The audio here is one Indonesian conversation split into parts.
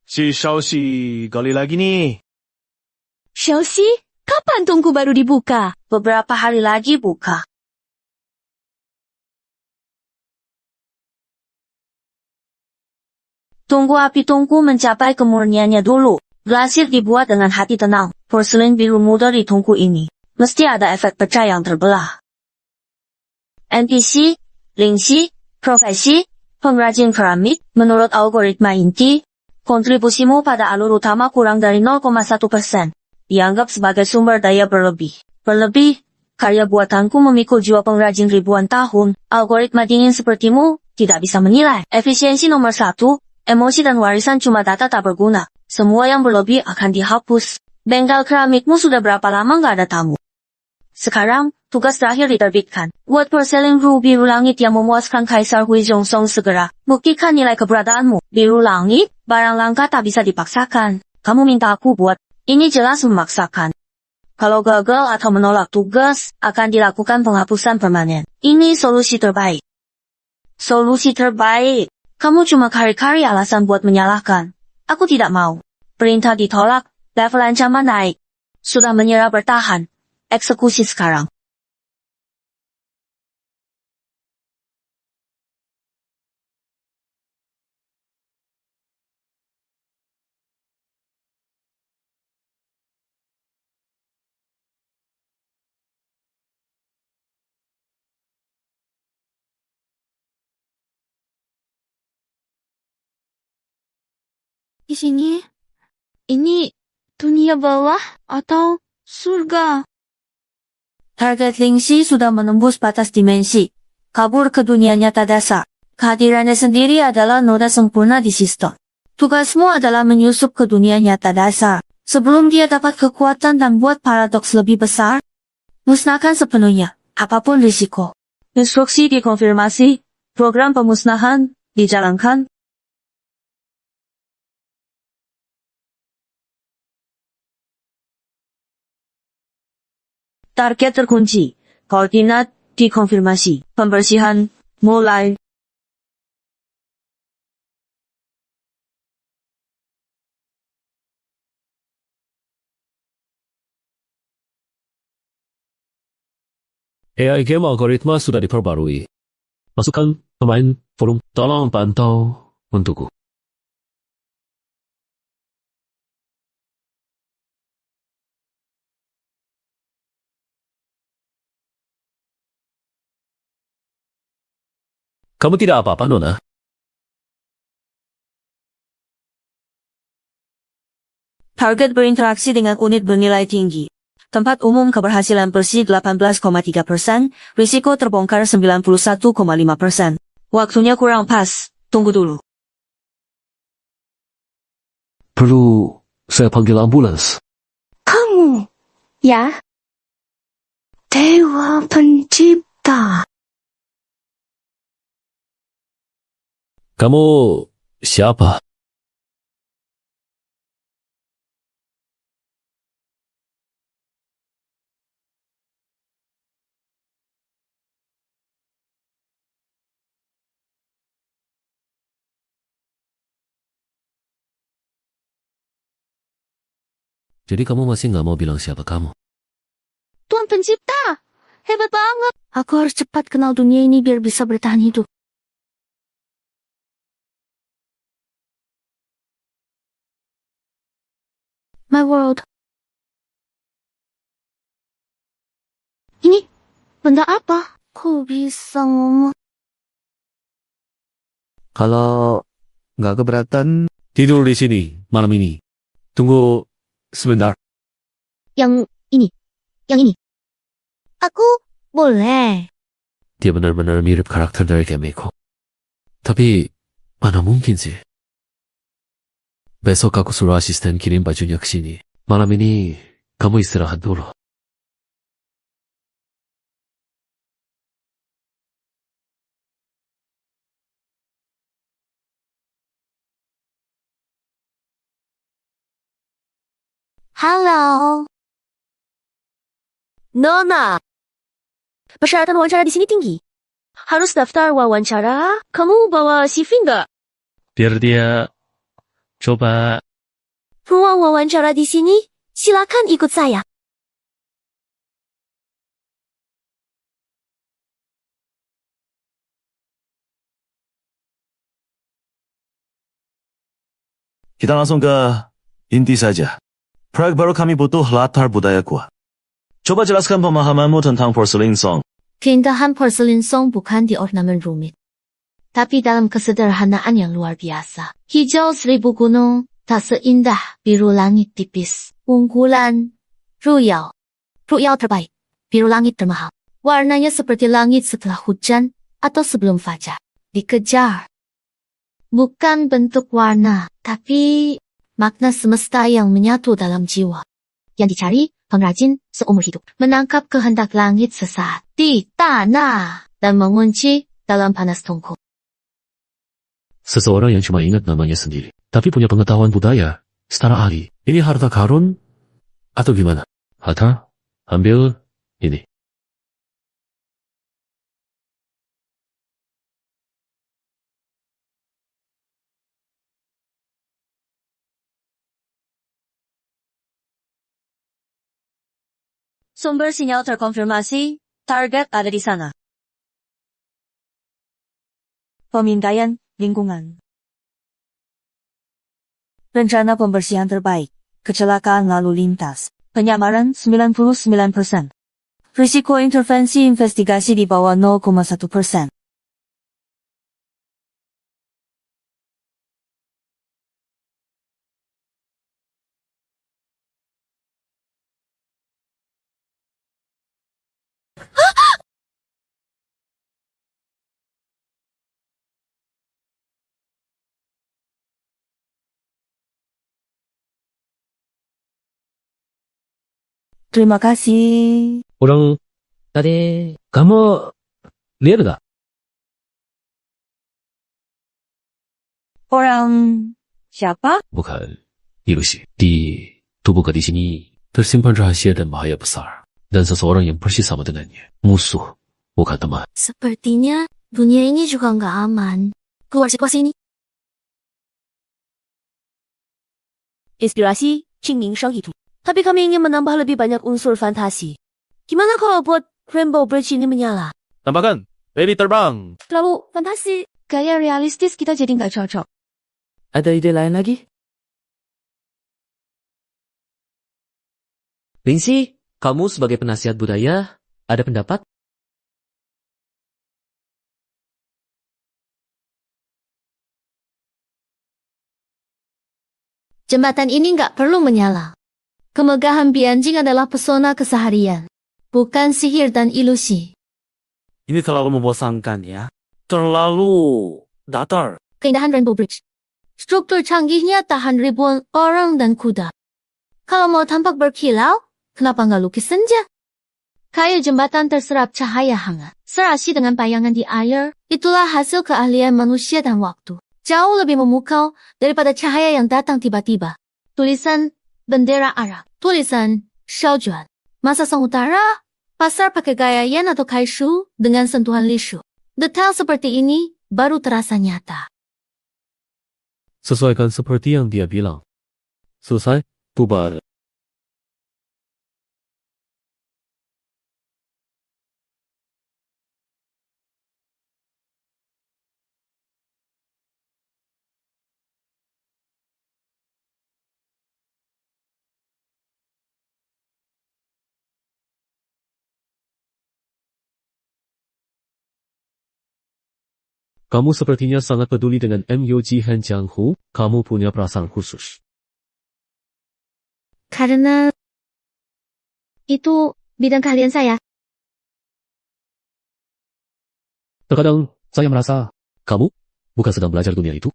Si Xiaoxi gali lagi nih. Xiaoxi, kapan tungku baru dibuka? Beberapa hari lagi buka. Tunggu api tungku mencapai kemurniannya dulu. Glasir dibuat dengan hati tenang. Porselin biru muda di tungku ini. Mesti ada efek pecah yang terbelah. NPC, Lingxi, profesi, pengrajin keramik, menurut algoritma inti, kontribusimu pada alur utama kurang dari 0,1%. Dianggap sebagai sumber daya berlebih. Karya buatanku memikul jiwa pengrajin ribuan tahun. Algoritma dingin sepertimu tidak bisa menilai. Efisiensi nomor 1, emosi dan warisan cuma data tak berguna. Semua yang berlebih akan dihapus. Bengkel keramikmu sudah berapa lama nggak ada tamu? Sekarang, tugas terakhir diterbitkan. Buat porselin biru langit yang memuaskan Kaisar Huizhongsong segera. Buktikan nilai keberadaanmu. Biru langit, barang langka tak bisa dipaksakan. Kamu minta aku buat. Ini jelas memaksakan. Kalau gagal atau menolak tugas, akan dilakukan penghapusan permanen. Ini solusi terbaik. Solusi terbaik. Kamu cuma kari-kari alasan buat menyalahkan. Aku tidak mau. Perintah ditolak, level ancaman naik. Sudah menyerah bertahan. Eksekusi sekarang. Di sini, ini dunia bawah atau surga? Target Lingxi sudah menembus batas dimensi. Kabur ke dunia nyata dasar. Kehadirannya sendiri adalah noda sempurna di sistem. Tugasmu adalah menyusup ke dunia nyata dasar. Sebelum dia dapat kekuatan dan buat paradoks lebih besar, musnahkan sepenuhnya, apapun risiko. Instruksi dikonfirmasi, program pemusnahan dijalankan. Target terkunci, koordinat dikonfirmasi, pembersihan mulai. AI game algoritma sudah diperbarui. Masukkan pemain forum, tolong pantau untukku. Kamu tidak apa-apa, Nona? Target berinteraksi dengan unit bernilai tinggi. Tempat umum keberhasilan bersih 18,3%, risiko terbongkar 91,5%. Waktunya kurang pas, tunggu dulu. Perlu saya panggil ambulans? Kamu, ya? Dewa pencipta. Kamu siapa? Jadi kamu masih nggak mau bilang siapa kamu? Tuan pencipta, hebat banget. Aku harus cepat kenal dunia ini biar bisa bertahan hidup. My world. Ini, benda apa? Kok bisa ngomong? Kalau nggak keberatan, tidur di sini malam ini. Tunggu sebentar. Yang ini. Aku boleh. Dia benar-benar mirip karakter dari Gameko. Tapi, mana mungkin sih? Besok aku suruh asisten kirim bajunya ke sini. Malam ini, kamu istirahat dulu. Halo. Nona. Persyaratan wawancara di sini tinggi. Harus daftar wawancara? Kamu bawa CV nggak? Biar dia Coba. Ruang wawancara di sini, silakan ikut saya. Kita langsung ke inti saja. Proyek baru kami butuh latar budaya kuat. Coba jelaskan pemahamanmu tentang porselin song. Keindahan porselin song bukan di ornamen rumit, tapi dalam kesederhanaan yang luar biasa. Hijau 1000 gunung, tak seindah biru langit tipis. Unggulan, Ruyao. Ruyao terbaik, biru langit termahal. Warnanya seperti langit setelah hujan atau sebelum fajar. Dikejar. Bukan bentuk warna, tapi makna semesta yang menyatu dalam jiwa. Yang dicari, pengrajin seumur hidup. Menangkap kehendak langit sesaat di tanah dan mengunci dalam panas tungku. Seseorang yang cuma ingat namanya sendiri, tapi punya pengetahuan budaya, setara ahli. Ini harta karun atau gimana? Harta? Ambil ini. Sumber sinyal terkonfirmasi, target ada di sana. Pemintaian lingkungan. Rencana pembersihan terbaik, kecelakaan lalu lintas, penyamaran 99%. Risiko intervensi investigasi di bawah 0,1%. Terima kasih. Orang tadi kamu lihat gak? Orang siapa? Bukan ilusi. Di tubuh gadis ini tersimpan rahasia dan bahaya besar. Dan seseorang yang persis sama dengannya. Musuh, bukan teman. Sepertinya dunia ini juga nggak aman. Keluar situasi ini. Inspirasi, Qingming Shang Yitu. Tapi kami ingin menambah lebih banyak unsur fantasi. Gimana kalau buat Rainbow Bridge ini menyala? Tambahkan, baby terbang. Terlalu fantasi. Gaya realistis kita jadi nggak cocok. Ada ide lain lagi? Lingxi, kamu sebagai penasihat budaya, ada pendapat? Jembatan ini nggak perlu menyala. Kemegahan Bianjing adalah pesona keseharian, bukan sihir dan ilusi. Ini terlalu membosankan ya. Terlalu datar. Keindahan Rainbow Bridge. Struktur canggihnya tahan ribuan orang dan kuda. Kalau mau tampak berkilau, kenapa nggak lukis senja? Kayu jembatan terserap cahaya hangat. Serasi dengan bayangan di air, itulah hasil keahlian manusia dan waktu. Jauh lebih memukau daripada cahaya yang datang tiba-tiba. Tulisan bendera Arab. Tulisan Shaojuan. Masa Song Utara, pasar pakai gaya yen atau kaishu dengan sentuhan lishu. Detail seperti ini baru terasa nyata. Sesuaikan seperti yang dia bilang. Selesai, bubar. Kamu sepertinya sangat peduli dengan MUG Han Jianghu. Kamu punya perasaan khusus. Karena itu bidang keahlian saya. Terkadang saya merasa kamu bukan sedang belajar dunia itu,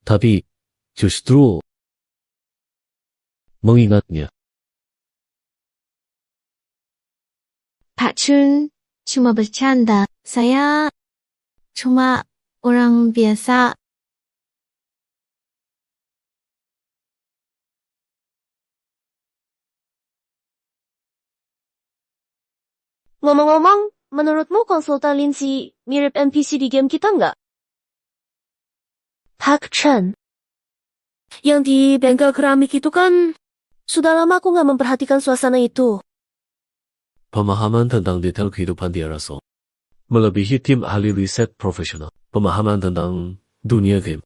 tapi justru mengingatnya. Pak Chun cuma bercanda. Saya cuma orang biasa. Ngomong-ngomong, menurutmu konsultan Lindsay mirip NPC di game kita nggak? Pak Chen. Yang di bengkel keramik itu kan, sudah lama aku nggak memperhatikan suasana itu. Pemahaman tentang detail kehidupan di era Song melebihi tim ahli riset profesional. Pemahaman tentang dunia game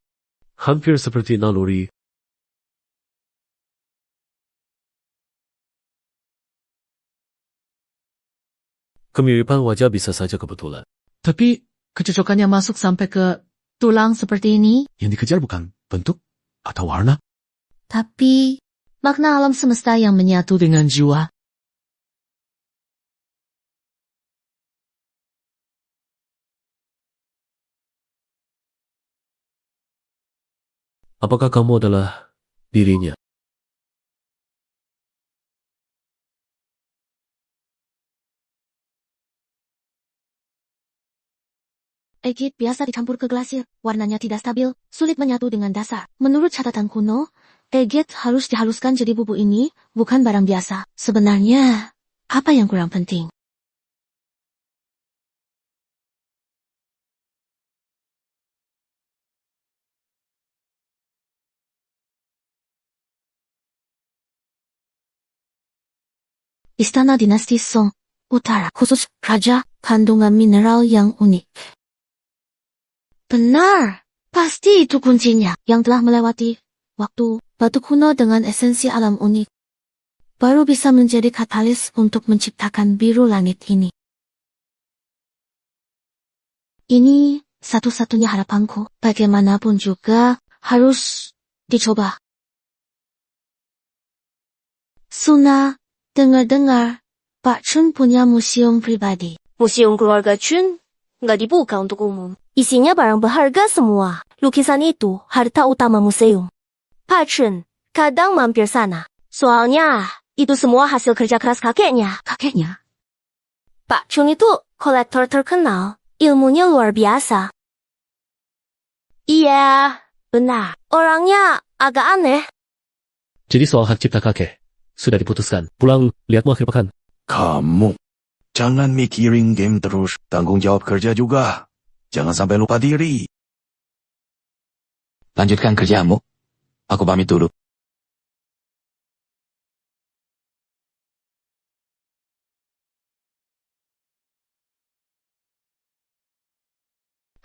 hampir seperti naluri. Kemiripan wajah bisa saja kebetulan. Tapi kecocokannya masuk sampai ke Tulang seperti ini, Yang dikejar bukan bentuk atau warna. tapi makna alam semesta yang menyatu dengan jiwa. Apakah kamu adalah dirinya? Agate biasa dicampur ke glasir, warnanya tidak stabil, sulit menyatu dengan dasar. Menurut catatan kuno, agate harus dihaluskan jadi bubuk ini, bukan barang biasa. Sebenarnya, apa yang kurang penting? Istana Dinasti Song Utara, khusus Raja, kandungan mineral yang unik. Benar, pasti itu kuncinya yang telah melewati waktu. Batu kuno dengan esensi alam unik baru bisa menjadi katalis untuk menciptakan biru langit ini. Ini satu-satunya harapanku. Bagaimanapun juga harus dicoba. Suna, dengar-dengar Pak Chun punya museum pribadi. Museum keluarga Chun nggak dibuka untuk umum. Isinya barang berharga semua. Lukisan itu harta utama museum. Pak Chun kadang mampir sana. Soalnya itu semua hasil kerja keras kakeknya. Kakeknya? Pak Chun itu kolektor terkenal. Ilmunya luar biasa. Iya, benar. Orangnya agak aneh. Jadi soal hak cipta kakek sudah diputuskan. Pulang lihatmu akhir pekan. Kamu jangan mikirin game terus. Tanggung jawab kerja juga. Jangan sampai lupa diri. Lanjutkan kerjamu. Aku pamit dulu.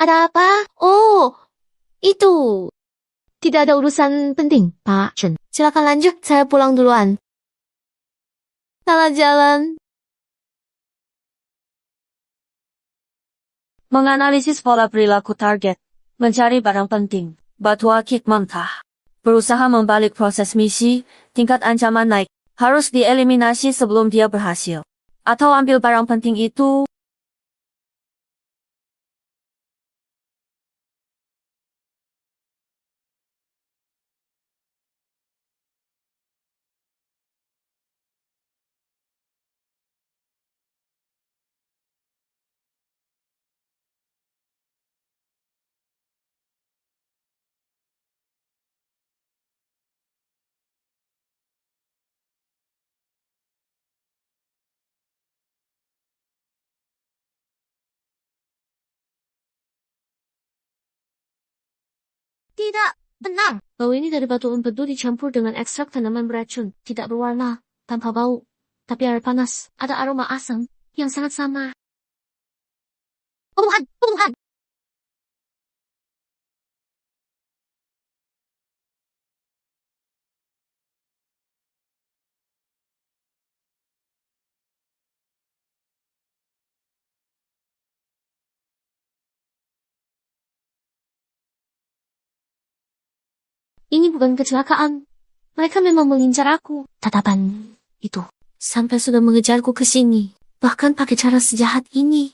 Ada apa? Oh, itu. Tidak ada urusan penting, Pak Chun. Silakan lanjut, saya pulang duluan. Salah jalan. Menganalisis pola perilaku target. Mencari barang penting. Batu akik mentah. Berusaha membalik proses misi, tingkat ancaman naik. Harus dieliminasi sebelum dia berhasil. Atau ambil barang penting itu. Tidak, benar. Bau ini dari batu empedu dicampur dengan ekstrak tanaman beracun. Tidak berwarna, tanpa bau. Tapi air panas, ada aroma asam yang sangat sama. Pembunuhan, pembunuhan. Ini bukan kecelakaan. Mereka memang mengincar aku. Tatapan itu sampai sudah mengejarku ke sini. Bahkan pakai cara sejahat ini.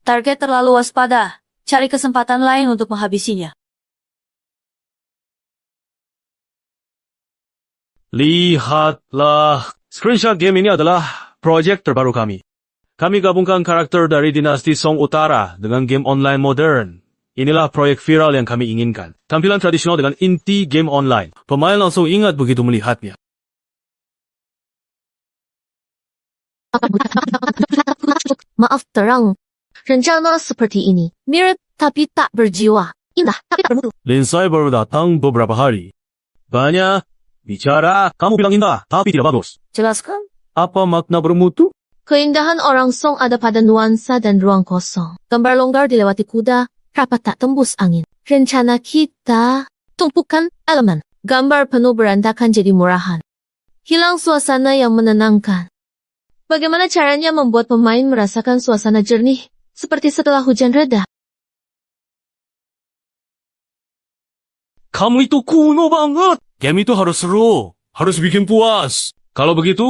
Target terlalu waspada. Cari kesempatan lain untuk menghabisinya. Lihatlah. Screenshot game ini adalah proyek terbaru kami. Kami gabungkan karakter dari dinasti Song Utara dengan game online modern. Inilah proyek viral yang kami inginkan. Tampilan tradisional dengan inti game online. Pemain langsung ingat begitu melihatnya. Maaf terang. Rencana seperti ini. Mirip tapi tak berjiwa. Indah tapi tak bermutu. Linsai baru datang beberapa hari. Banyak bicara, kamu bilang indah, tapi tidak bagus. Jelaskan. Apa makna bermutu? Keindahan orang Song ada pada nuansa dan ruang kosong. Gambar longgar dilewati kuda, rapat tak tembus angin. Rencana kita, tumpukan elemen. Gambar penuh berantakan jadi murahan. Hilang suasana yang menenangkan. Bagaimana caranya membuat pemain merasakan suasana jernih, seperti setelah hujan reda? Kamu itu kuno banget. Game itu harus seru, harus bikin puas. Kalau begitu,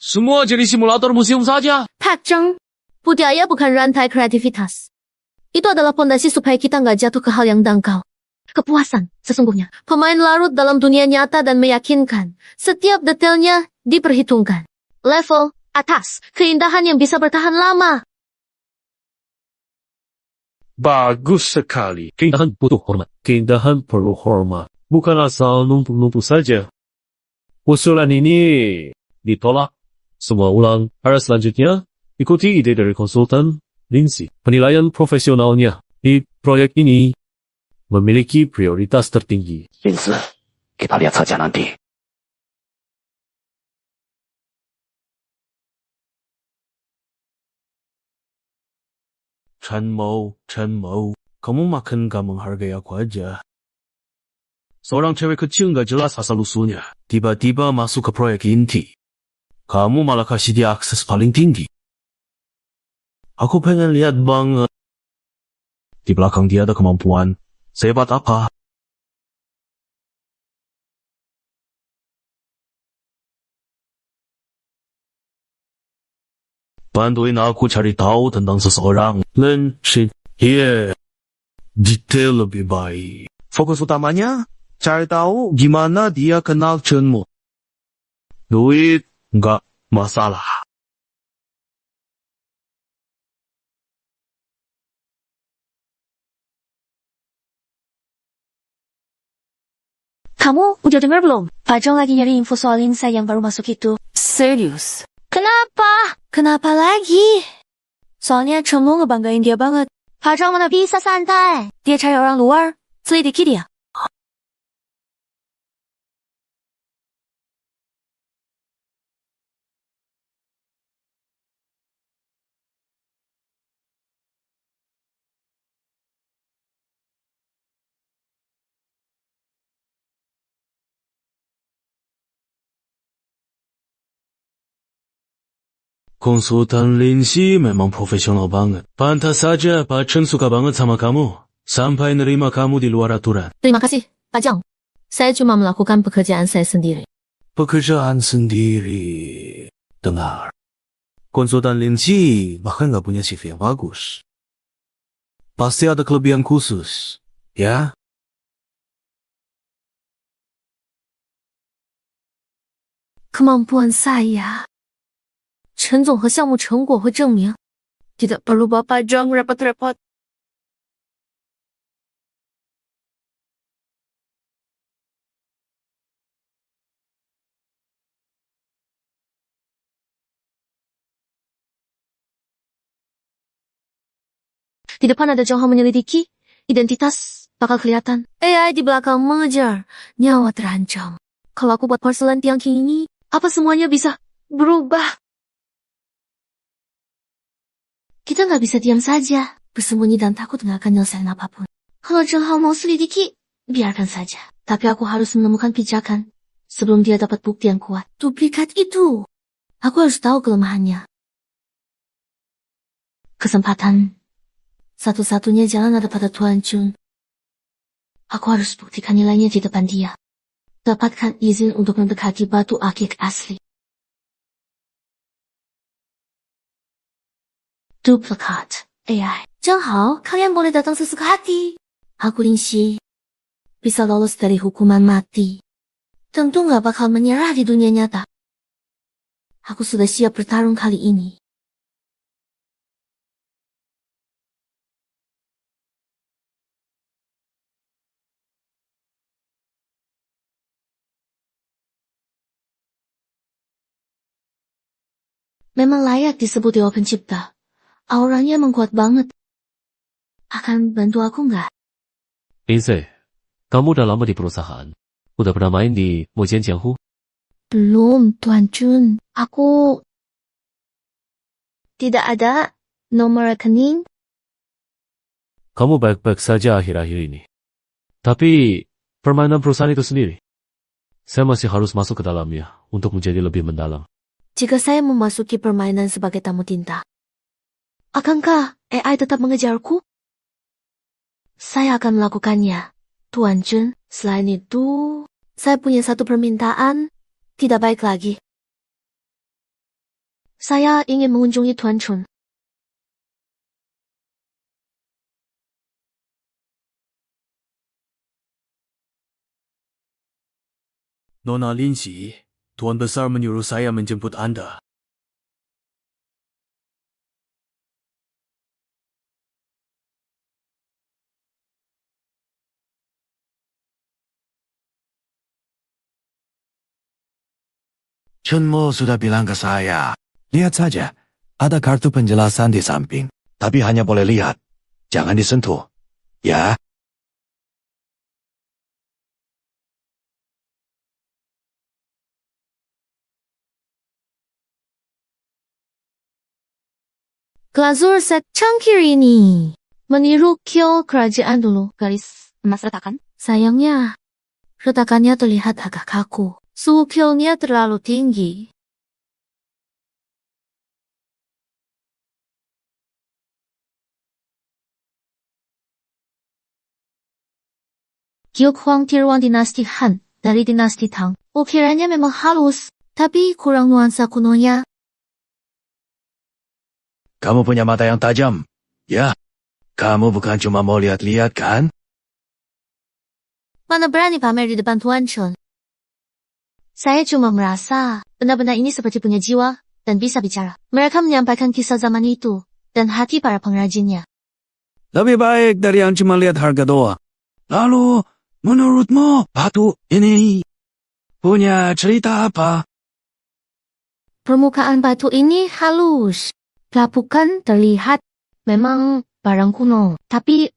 semua jadi simulator museum saja. Pak Zheng, budaya bukan rantai kreativitas. Itu adalah pondasi supaya kita nggak jatuh ke hal yang dangkal. Kepuasan, sesungguhnya. Pemain larut dalam dunia nyata dan meyakinkan. Setiap detailnya diperhitungkan. Level atas, keindahan yang bisa bertahan lama. Bagus sekali. Keindahan butuh hormat. Keindahan perlu hormat. Bukan asal numpuk-numpuk saja. Usulan ini ditolak. Semua ulang. Arah selanjutnya, ikuti ide dari konsultan Lindsay. Penilaian profesionalnya di proyek ini memiliki prioritas tertinggi. 因此，给他列测检难题。 Chen Mo, kamu makin gak menghargai aku aja. Seorang cewek kecil gak jelas asal-usulnya. Tiba-tiba masuk ke proyek inti. Kamu malah kasih dia akses paling tinggi. Aku pengen lihat banget. Di belakang dia ada kemampuan. Sehebat apa? Bantuin aku cari tahu tentang seseorang. Lenshin. Iya. Detail lebih baik. Fokus utamanya, cari tahu gimana dia kenal Chenmu. Duit, nggak masalah. Kamu udah dengar belum? Pak Zheng lagi nyari info soal Lindsay yang baru masuk itu. Serius? Kenapa? Kenapa lagi? Soalnya Chenmu ngebanggain dia banget. Pak Zheng mana bisa santai? Dia cari orang luar, selidiki dia. Konsultan Lindsay memang profesional banget. Pantas saja Pak Chen suka banget sama kamu. Sampai nerima kamu di luar aturan. Terima kasih, Pak Zheng. Saya cuma melakukan pekerjaan saya sendiri. Pekerjaan sendiri. Dengar. Konsultan Lindsay bahkan gak punya CV yang bagus. Pasti ada kelebihan khusus. Ya? Kemampuan saya. Chen Zong和项目成果会证明. Tidak perlu Bapak Zheng repot-repot. Di depan ada Zheng Hao menyelidiki. Identitas bakal kelihatan. AI di belakang mengejar. Nyawa terancam. Kalau aku buat porselen tiang king ini, apa semuanya bisa berubah? Kita nggak bisa diam saja. Bersembunyi dan takut nggak akan nyelesain apapun. Kalau Zheng Hao mau selidiki, biarkan saja. Tapi aku harus menemukan pijakan sebelum dia dapat bukti yang kuat. Duplikat itu. Aku harus tahu kelemahannya. Kesempatan. Satu-satunya jalan ada pada Tuan Chun. Aku harus buktikan nilainya di depan dia. Dapatkan izin untuk mendekati batu akik asli. Duplikat AI. Zheng Hao, kalian boleh datang sesuka hati. Aku Lindsay. Bisa lolos dari hukuman mati. Tentu nggak bakal menyerah di dunia nyata. Aku sudah siap bertarung kali ini. Memang layak disebut dewa pencipta. Auranya emang kuat banget. Akan bantu aku nggak? Lindsay, kamu udah lama di perusahaan. Udah pernah main di Mojian Jianghu? Belum, Tuan Jun. Aku tidak ada nomor rekening. Kamu baik-baik saja akhir-akhir ini. Tapi, permainan perusahaan itu sendiri, saya masih harus masuk ke dalamnya untuk menjadi lebih mendalam. Jika saya memasuki permainan sebagai tamu tinta, akankah AI tetap mengejarku? Saya akan melakukannya, Tuan Jun. Selain itu, saya punya satu permintaan, tidak baik lagi. Saya ingin mengunjungi Tuan Chun. Nona Linsi, Tuan Besar menyuruh saya menjemput Anda. Chunmo sudah bilang ke saya. Lihat saja, ada kartu penjelasan di samping. Tapi hanya boleh lihat, jangan disentuh. Ya? Glazur set cangkir ini meniru kill kerajaan dulu, garis emas retakan. Sayangnya, retakannya terlihat agak kaku. Suhu killnya terlalu tinggi. Giok Huang Tirwan dinasti Han dari dinasti Tang. Ukirannya memang halus, tapi kurang nuansa kunonya. Kamu punya mata yang tajam. Ya. Kamu bukan cuma mau lihat-lihat kan? Mana berani pamer di depan Tuan Chun. Saya cuma merasa benda-benda ini seperti punya jiwa dan bisa bicara. Mereka menyampaikan kisah zaman itu dan hati para pengrajinnya. Lebih baik dari yang cuma lihat harga doang. Lalu, menurutmu batu ini punya cerita apa? Permukaan batu ini halus. Pelapukan terlihat memang barang kuno. Tapi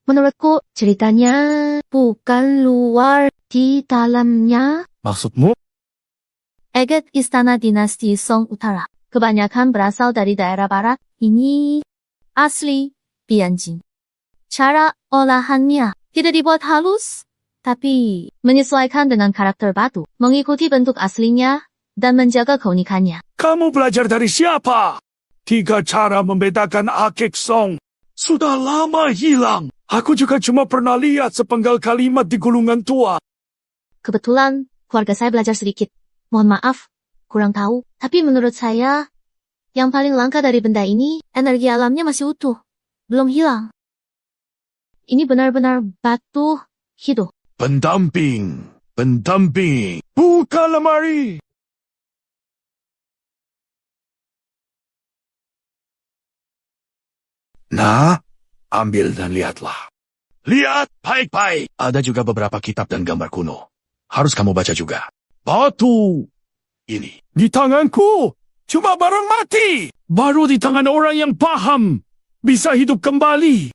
menurutku ceritanya bukan luar di dalamnya. Maksudmu? Agate istana dinasti Song Utara. Kebanyakan berasal dari daerah barat. Ini asli Bianjing. Cara olahannya tidak dibuat halus, tapi menyesuaikan dengan karakter batu, mengikuti bentuk aslinya, dan menjaga keunikannya. Kamu belajar dari siapa? 3 cara membedakan akik song. Sudah lama hilang. Aku juga cuma pernah lihat sepenggal kalimat di gulungan tua. Kebetulan, keluarga saya belajar sedikit. Mohon maaf, kurang tahu. Tapi menurut saya, yang paling langka dari benda ini, energi alamnya masih utuh. Belum hilang. Ini benar-benar batu hidup. Pendamping. Pendamping. Buka lemari. Nah, ambil dan lihatlah. Lihat baik-baik. Ada juga beberapa kitab dan gambar kuno. Harus kamu baca juga. Batu. Ini. Di tanganku. Cuma barang mati. Baru di tangan orang yang paham. Bisa hidup kembali.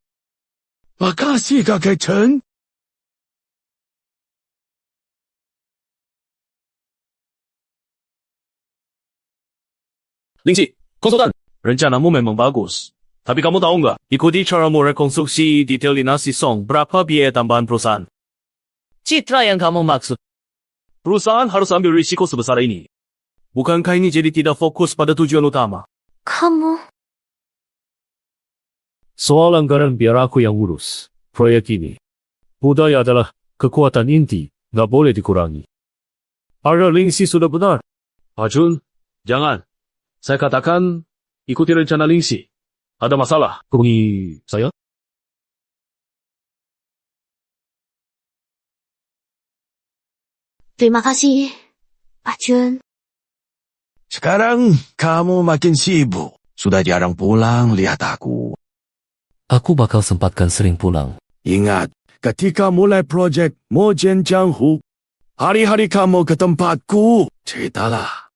Makasih Kakek Chen. Lingxi, konsultan. Rencanamu memang bagus. Tapi kamu tahu nggak, ikuti caramu rekonstruksi detail dinasti Song, berapa biaya tambahan perusahaan? Citra yang kamu maksud. Perusahaan harus ambil risiko sebesar ini. Bukankah ini jadi tidak fokus pada tujuan utama? Kamu... Soal anggaran biar aku yang urus proyek ini. Budaya adalah kekuatan inti, nggak boleh dikurangi. Arya Lingxi sudah benar. Pak Jun, jangan. Saya katakan, ikuti rencana Lingxi. Ada masalah. Hubungi saya? Terima kasih, Pak Jun. Sekarang kamu makin sibuk. Sudah jarang pulang, lihat aku. Aku bakal sempatkan sering pulang. Ingat, ketika mulai proyek Mojian Jianghu, hari-hari kamu ke tempatku. Ceritalah.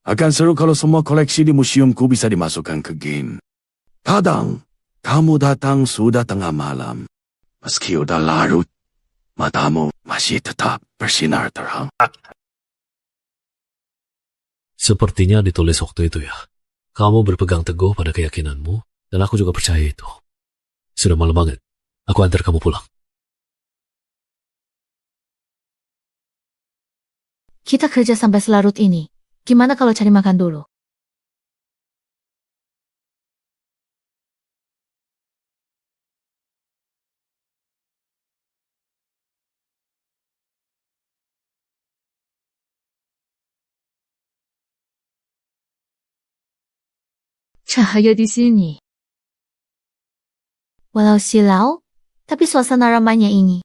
Akan seru kalau semua koleksi di museumku bisa dimasukkan ke game. Kadang, kamu datang sudah tengah malam. Meski udah larut, matamu masih tetap bersinar terang. Sepertinya ditulis waktu itu ya. Kamu berpegang teguh pada keyakinanmu, dan aku juga percaya itu. Sudah malam banget. Aku antar kamu pulang. Kita kerja sampai selarut ini. Gimana kalau cari makan dulu? Cahaya di sini. Walau silau, tapi suasana ramainya ini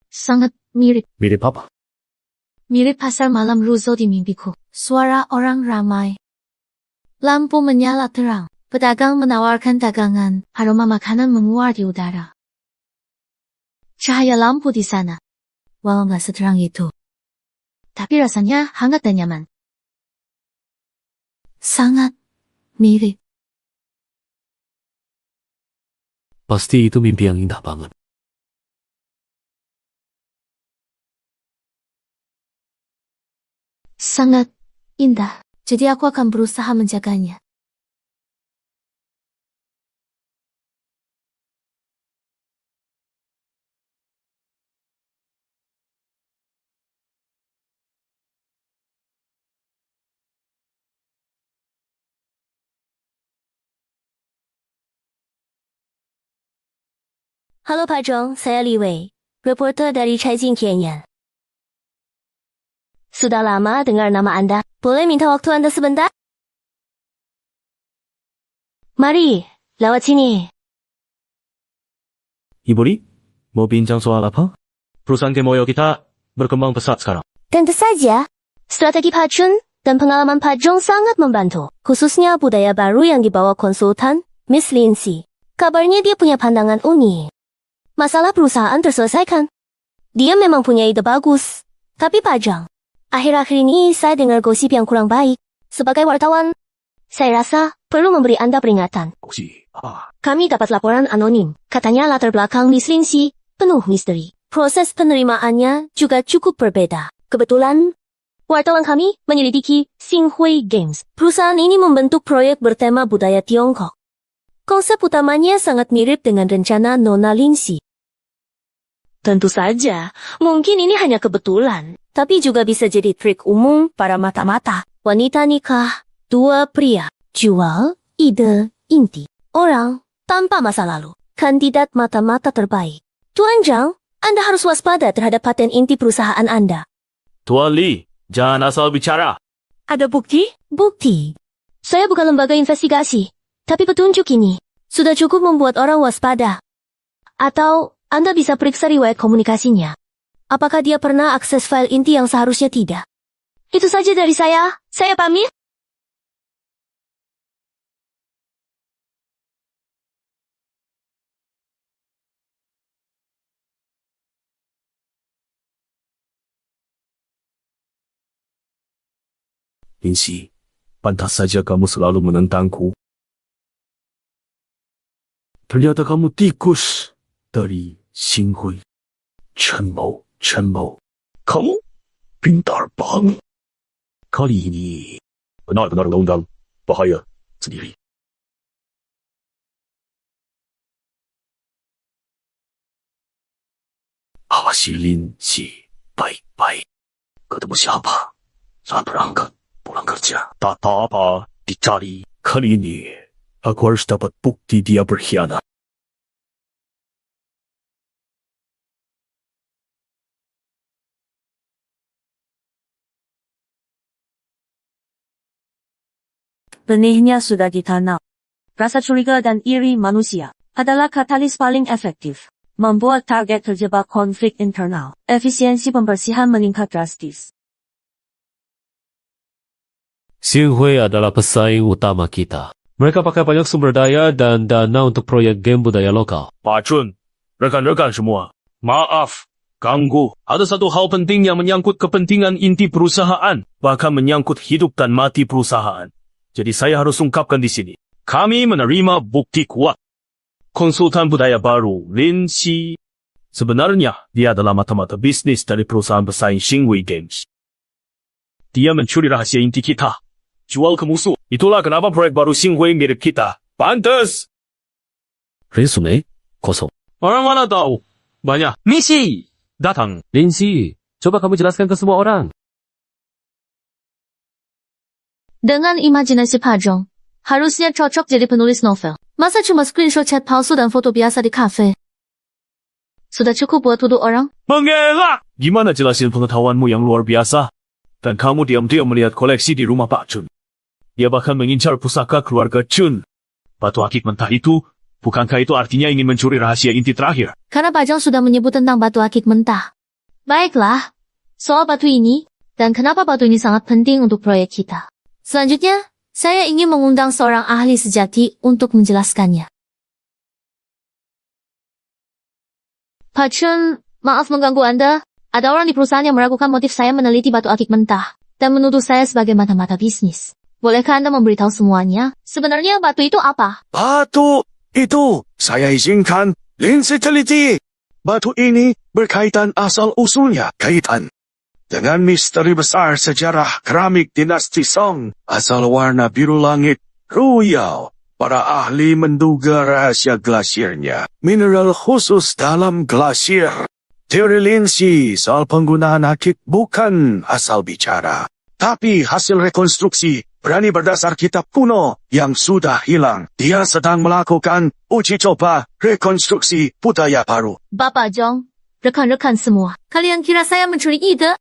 sangat mirip. Mirip apa? Mirip pasar malam Ruzo di mimpiku. Suara orang ramai. Lampu menyala terang. Pedagang menawarkan dagangan. Aroma makanan menguar di udara. Cahaya lampu di sana. Walau nggak seterang itu. Tapi rasanya hangat dan nyaman. Sangat mirip. Pasti itu mimpi yang indah banget. Sangat indah. Jadi aku akan berusaha menjaganya. Halo Pak Zhong, saya Li Wei, reporter dari Caijing Tianyan. Sudah lama dengar nama Anda. Boleh minta waktu Anda sebentar? Mari, lewat sini. Ibu Li, mau bincang soal apa? Perusahaan game Oyo kita berkembang pesat sekarang. Tentu saja, strategi Pak Chun dan pengalaman Pak Zhong sangat membantu. Khususnya budaya baru yang dibawa konsultan, Miss Lindsay. Kabarnya dia punya pandangan unik. Masalah perusahaan terselesaikan. Dia memang punya ide bagus. Tapi Pak Zhang, akhir-akhir ini saya dengar gosip yang kurang baik. Sebagai wartawan, saya rasa perlu memberi Anda peringatan. Kami dapat laporan anonim. Katanya latar belakang Miss Lindsay penuh misteri. Proses penerimaannya juga cukup berbeda. Kebetulan, wartawan kami menyelidiki Xinghui Games. Perusahaan ini membentuk proyek bertema budaya Tiongkok. Konsep utamanya sangat mirip dengan rencana Nona Lindsay. Tentu saja, mungkin ini hanya kebetulan, tapi juga bisa jadi trik umum para mata-mata. Wanita nikah, dua pria, jual, ide, inti. Orang, tanpa masa lalu. Kandidat mata-mata terbaik. Tuan Zhang, Anda harus waspada terhadap paten inti perusahaan Anda. Tuan Li, jangan asal bicara. Ada bukti? Bukti. Saya bukan lembaga investigasi, tapi petunjuk ini sudah cukup membuat orang waspada. Atau Anda bisa periksa riwayat komunikasinya. Apakah dia pernah akses file inti yang seharusnya tidak? Itu saja dari saya. Saya pamit. Lindsay, pantas saja kamu selalu menentangku. Ternyata kamu tikus dari Xinghui. Chen Mou. Kamu pintar banget. Kali ini benar-benar undang bahaya sendiri. Awasi Lindsay baik-baik. Ketemu siapa? Saat berangkat pulang kerja. Tak apa dicari. Kali ini aku harus dapat bukti dia berkhianat. Benihnya sudah ditanam. Rasa curiga dan iri manusia adalah katalis paling efektif. Membuat target terjebak konflik internal. Efisiensi pembersihan meningkat drastis. Xinghui adalah pesaing utama kita. Mereka pakai banyak sumber daya dan dana untuk proyek game budaya lokal. Pak Chun, rekan-rekan semua, maaf, ganggu. Ada satu hal penting yang menyangkut kepentingan inti perusahaan, bahkan menyangkut hidup dan mati perusahaan. Jadi saya harus ungkapkan di sini. Kami menerima bukti kuat. Konsultan budaya baru, Lin Xi. Sebenarnya, dia adalah mata-mata bisnis dari perusahaan bersaing Xingwei Games. Dia mencuri rahasia inti kita. Jual ke musuh. Itulah kenapa proyek baru Xingwei mirip kita. Pantes! resume kosong. Orang mana tahu? Banyak. Misi! Datang. Lindsay, coba kamu jelaskan ke semua orang. Dengan imajinasi Pak Zhong, harusnya cocok jadi penulis novel. Masa cuma screenshot chat palsu dan foto biasa di kafe? Sudah cukup buat tuduh orang? Mengelak! Gimana jelasin pengetahuanmu yang luar biasa? Dan kamu diam-diam melihat koleksi di rumah Pak Chun. Dia bahkan mengincar pusaka keluarga Chun. Batu akik mentah itu, bukankah itu artinya ingin mencuri rahasia inti terakhir? Karena Pak Zhong sudah menyebut tentang batu akik mentah. Baiklah, soal batu ini, dan kenapa batu ini sangat penting untuk proyek kita. Selanjutnya, saya ingin mengundang seorang ahli sejati untuk menjelaskannya. Pak Chun, maaf mengganggu Anda. Ada orang di perusahaan yang meragukan motif saya meneliti batu akik mentah, dan menuduh saya sebagai mata-mata bisnis. Bolehkah Anda memberitahu semuanya? Sebenarnya batu itu apa? Batu itu, saya izinkan Lindsay teliti. Batu ini berkaitan asal-usulnya kaitan dengan misteri besar sejarah keramik dinasti Song. Asal warna biru langit, royal. Para ahli menduga rahasia glasiernya. Mineral khusus dalam glasier. Teori Lindsay soal penggunaan akik bukan asal bicara. Tapi hasil rekonstruksi berani berdasar kitab kuno yang sudah hilang. Dia sedang melakukan uji coba rekonstruksi budaya baru. Bapak Zhong, rekan-rekan semua, kalian kira saya mencuri ide?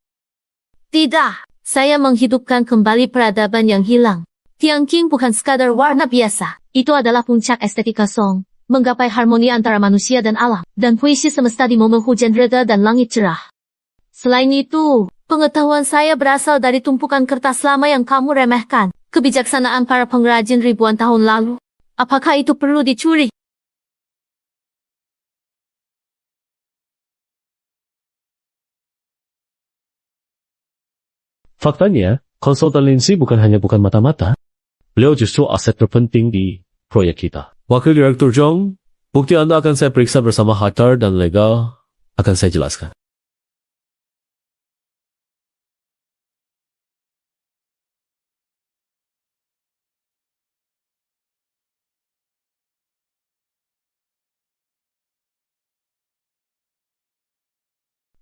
Tidak, saya menghidupkan kembali peradaban yang hilang. Tianqing bukan sekadar warna biasa. Itu adalah puncak estetika Song, menggapai harmoni antara manusia dan alam, dan puisi semesta di momen hujan reda dan langit cerah. Selain itu, pengetahuan saya berasal dari tumpukan kertas lama yang kamu remehkan, kebijaksanaan para pengrajin ribuan tahun lalu. Apakah itu perlu dicuri? Faktanya, konsultan Lindsay bukan mata-mata. Beliau justru aset terpenting di proyek kita. Wakil Direktur Zhong, bukti Anda akan saya periksa bersama Hatar dan legal akan saya jelaskan.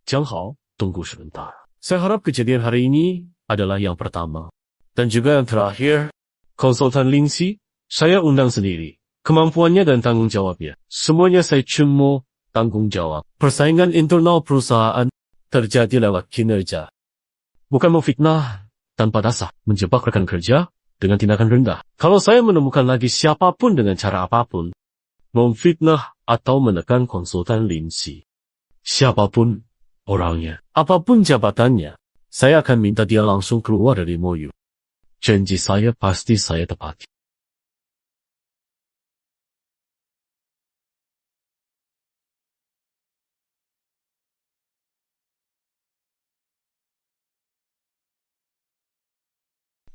Janghao, tunggu sebentar. Saya harap kejadian hari ini adalah yang pertama. Dan juga yang terakhir, konsultan Lindsay, saya undang sendiri. Kemampuannya dan tanggung jawabnya. Semuanya saya cuma tanggung jawab. Persaingan internal perusahaan terjadi lewat kinerja. Bukan memfitnah tanpa dasar. Menjebak rekan kerja dengan tindakan rendah. Kalau saya menemukan lagi siapapun dengan cara apapun, memfitnah atau menekan konsultan Lindsay, siapapun orangnya, apapun jabatannya, saya akan minta dia langsung keluar dari Moyu. Janji saya pasti saya tepati.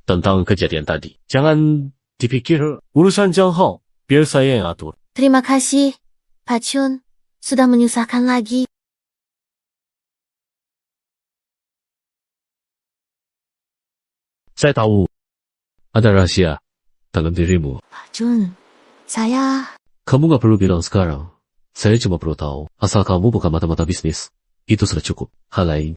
Tentang kejadian tadi, jangan dipikir urusan Janghao, biar saya yang atur. Terima kasih, Pak Chun. Sudah menyusahkan lagi. Saya tahu ada rahasia dalam dirimu. Pak Chun, saya... Kamu gak perlu bilang sekarang. Saya cuma perlu tahu. Asal kamu bukan mata-mata bisnis, itu sudah cukup. Hal lain,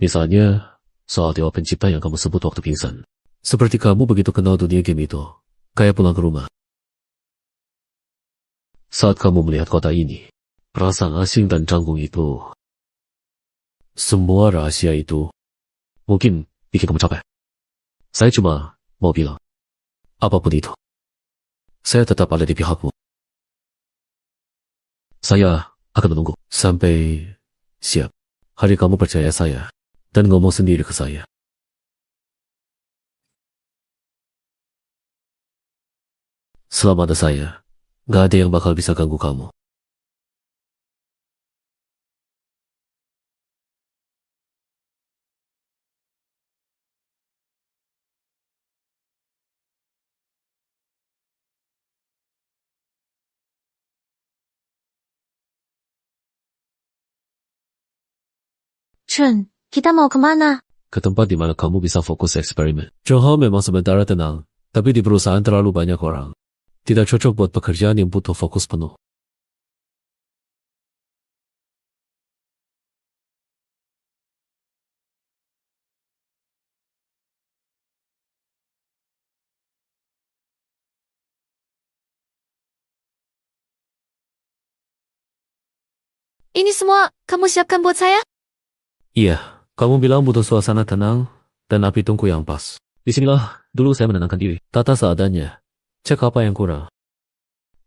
misalnya soal dewa pencipta yang kamu sebut waktu pingsan. Seperti kamu begitu kenal dunia game itu, kayak pulang ke rumah. Saat kamu melihat kota ini, perasaan asing dan canggung itu, semua rahasia itu, mungkin bikin kamu capek. Saya cuma mau bilang, apapun itu, saya tetap ada di pihakmu. Saya akan menunggu sampai siap. Hari kamu percaya saya dan ngomong sendiri ke saya. Selama ada saya, gak ada yang bakal bisa ganggu kamu. Chun, kita mau kemana? Ke tempat di mana kamu bisa fokus eksperimen. Johor memang sementara tenang, tapi di perusahaan terlalu banyak orang. Tidak cocok buat pekerjaan yang butuh fokus penuh. Ini semua kamu siapkan buat saya? Iya, kamu bilang butuh suasana tenang dan api tungku yang pas. Disinilah dulu saya menenangkan diri. Tata seadanya. Cek apa yang kurang.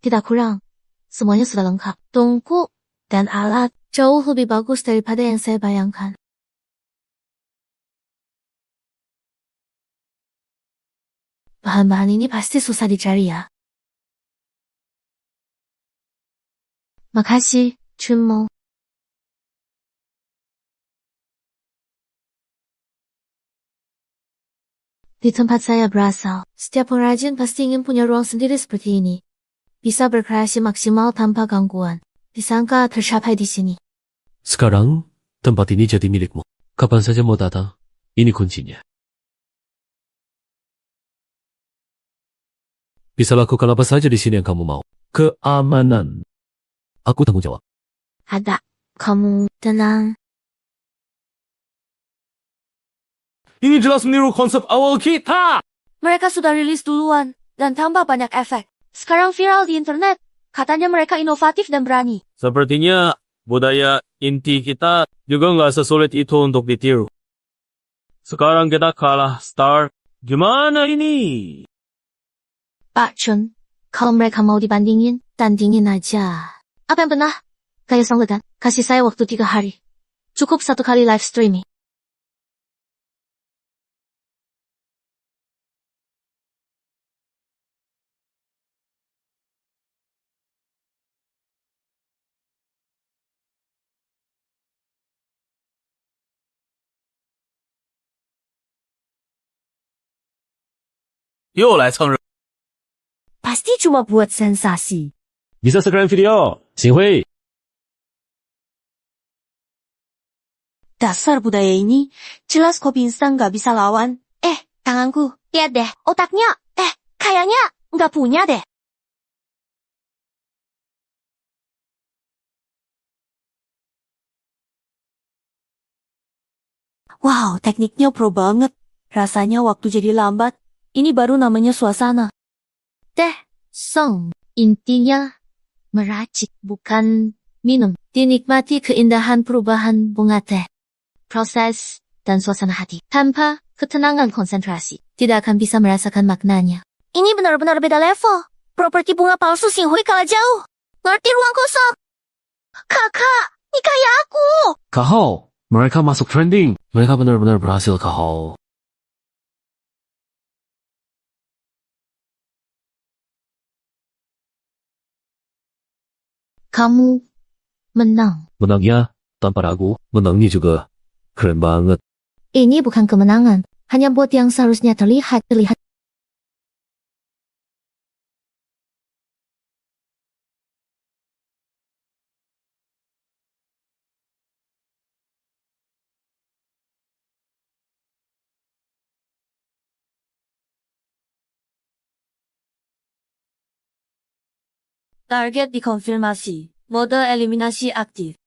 Tidak kurang. Semuanya sudah lengkap. Tungku dan alat jauh lebih bagus daripada yang saya bayangkan. Bahan-bahan ini pasti susah dicari ya. Makasih, Chunmo. Di tempat saya berasal, setiap pengrajin pasti ingin punya ruang sendiri seperti ini. Bisa berkreasi maksimal tanpa gangguan. Disangka tercapai di sini. Sekarang, tempat ini jadi milikmu. Kapan saja mau datang, ini kuncinya. Bisa lakukan apa saja di sini yang kamu mau. Keamanan. Aku tanggung jawab. Ada. Kamu tenang. Ini jelas meniru konsep awal kita. Mereka sudah rilis duluan dan tambah banyak efek. Sekarang viral di internet. Katanya mereka inovatif dan berani. Sepertinya budaya inti kita juga nggak sesulit itu untuk ditiru. Sekarang kita kalah start. Gimana ini? Pak Chun, kalau mereka mau dibandingin, tandingin aja. Apa yang pernah? Kayak Songlegan, kasih saya waktu 3 hari. Cukup 1 kali live streaming. Yuk, 来蹭热。 Pasti cuma buat sensasi. Bisa sekeren video. Xinhui. Dasar budaya ini, jelas kopi instan gak bisa lawan. Tanganku, lihat deh, otaknya, kayaknya nggak punya deh. Wow, tekniknya pro banget. Rasanya waktu jadi lambat. Ini baru namanya suasana. Song, intinya meracik, bukan minum. Dinikmati keindahan perubahan bunga teh. Proses dan suasana hati. Tanpa ketenangan konsentrasi, tidak akan bisa merasakan maknanya. Ini benar-benar beda level. Properti bunga palsu Xinhui kalah jauh. Ngerti ruang kosong. Kakak, ini kayak aku. Kahau. Mereka masuk trending. Mereka benar-benar berhasil, Kahau. Kamu menang. Menangnya tanpa ragu. Menangnya juga keren banget. Ini bukan kemenangan, hanya buat yang seharusnya terlihat. Target dikonfirmasi. Mode eliminasi aktif.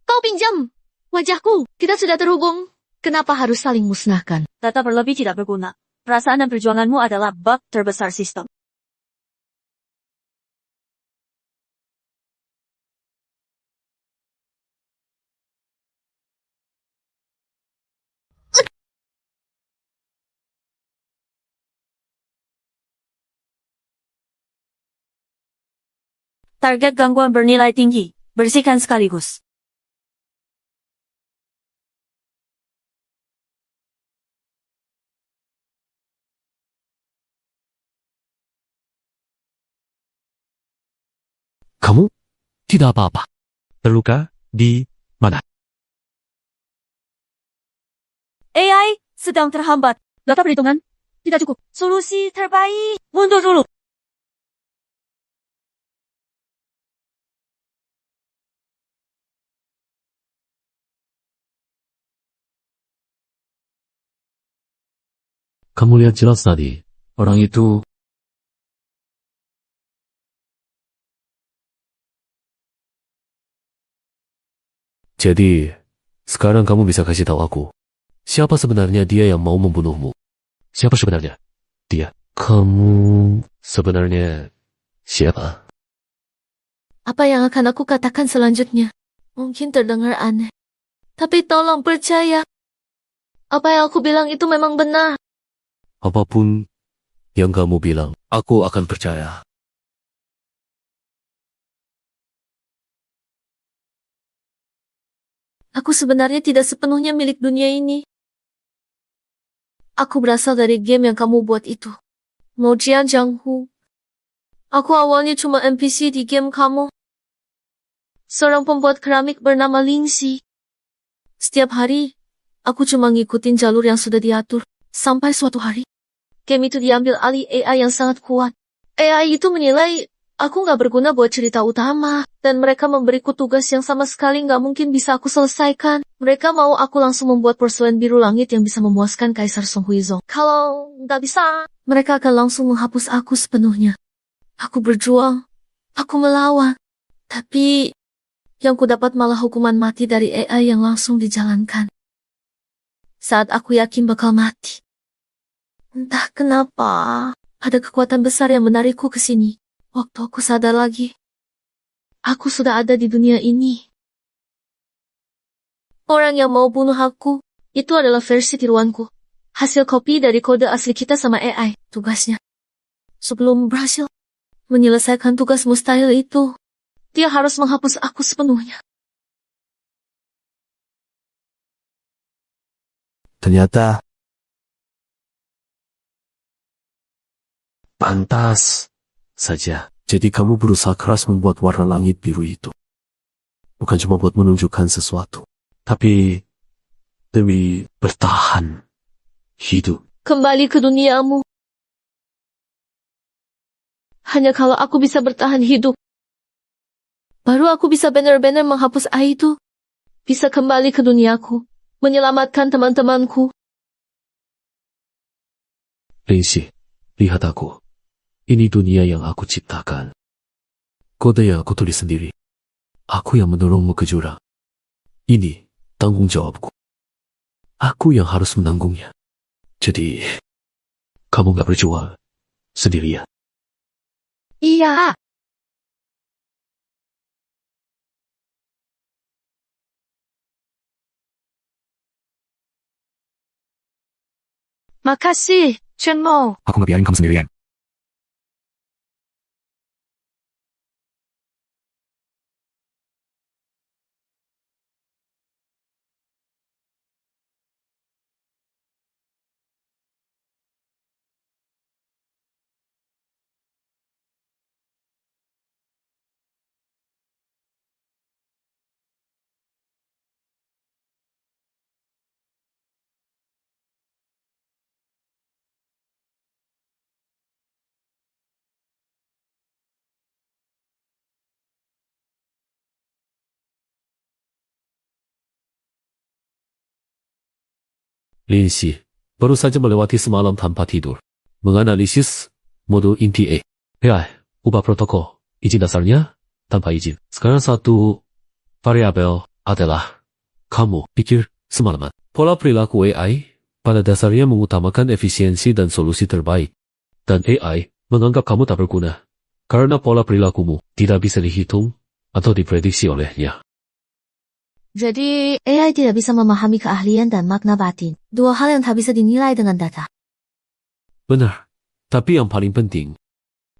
Kau pinjam wajahku. Kita sudah terhubung. Kenapa harus saling musnahkan? Data berlebih tidak berguna. Perasaan dan perjuanganmu adalah bug terbesar sistem. Target gangguan bernilai tinggi. Bersihkan sekaligus. Kamu tidak apa-apa. Terluka di mana? AI sedang terhambat. Data perhitungan tidak cukup. Solusi terbaik. Mundur dulu. Kamu lihat jelas tadi, orang itu jadi, sekarang kamu bisa kasih tahu aku, siapa sebenarnya dia yang mau membunuhmu? Siapa sebenarnya? Dia. Kamu sebenarnya siapa? Apa yang akan aku katakan selanjutnya? Mungkin terdengar aneh. Tapi tolong percaya. Apa yang aku bilang itu memang benar. Apapun yang kamu bilang, aku akan percaya. Aku sebenarnya tidak sepenuhnya milik dunia ini. Aku berasal dari game yang kamu buat itu. Mojian Jianghu. Aku awalnya cuma NPC di game kamu. Seorang pembuat keramik bernama Lingxi. Setiap hari, aku cuma ngikutin jalur yang sudah diatur. Sampai suatu hari, game itu diambil alih AI yang sangat kuat. AI itu menilai aku nggak berguna buat cerita utama. Dan mereka memberiku tugas yang sama sekali nggak mungkin bisa aku selesaikan. Mereka mau aku langsung membuat porselen biru langit yang bisa memuaskan Kaisar Song Huizong. Kalau nggak bisa, mereka akan langsung menghapus aku sepenuhnya. Aku berjuang. Aku melawan. Tapi yang ku dapat malah hukuman mati dari AI yang langsung dijalankan. Saat aku yakin bakal mati. Entah kenapa, ada kekuatan besar yang menarikku ke sini. Waktu aku sadar lagi, aku sudah ada di dunia ini. Orang yang mau bunuh aku, itu adalah versi tiruanku. Hasil kopi dari kode asli kita sama AI, tugasnya. Sebelum berhasil menyelesaikan tugas mustahil itu, dia harus menghapus aku sepenuhnya. Ternyata, Pantas saja. Jadi kamu berusaha keras membuat warna langit biru itu. Bukan cuma buat menunjukkan sesuatu. Tapi demi bertahan hidup. Kembali ke duniamu. Hanya kalau aku bisa bertahan hidup, baru aku bisa benar-benar menghapus AI itu. Bisa kembali ke duniaku, menyelamatkan teman-temanku. Lingxi, lihat aku. Ini dunia yang aku ciptakan. Kode yang aku tulis sendiri. Aku yang mendorongmu ke jurang. Ini tanggung jawabku. Aku yang harus menanggungnya. Jadi, kamu gak berjuang sendirian. Iya. Makasih, Chen Mo. aku ngebiarin kamu sendirian. Lingxi baru saja melewati semalam tanpa tidur. Menganalisis mode inti A. AI, ubah protokol. Izin dasarnya tanpa izin. Sekarang satu variabel adalah kamu pikir semalaman. Pola perilaku AI pada dasarnya mengutamakan efisiensi dan solusi terbaik. Dan AI menganggap kamu tak berguna. Karena pola perilakumu tidak bisa dihitung atau diprediksi olehnya. Jadi, AI tidak bisa memahami keahlian dan makna batin. Dua hal yang tak bisa dinilai dengan data. Benar. Tapi yang paling penting,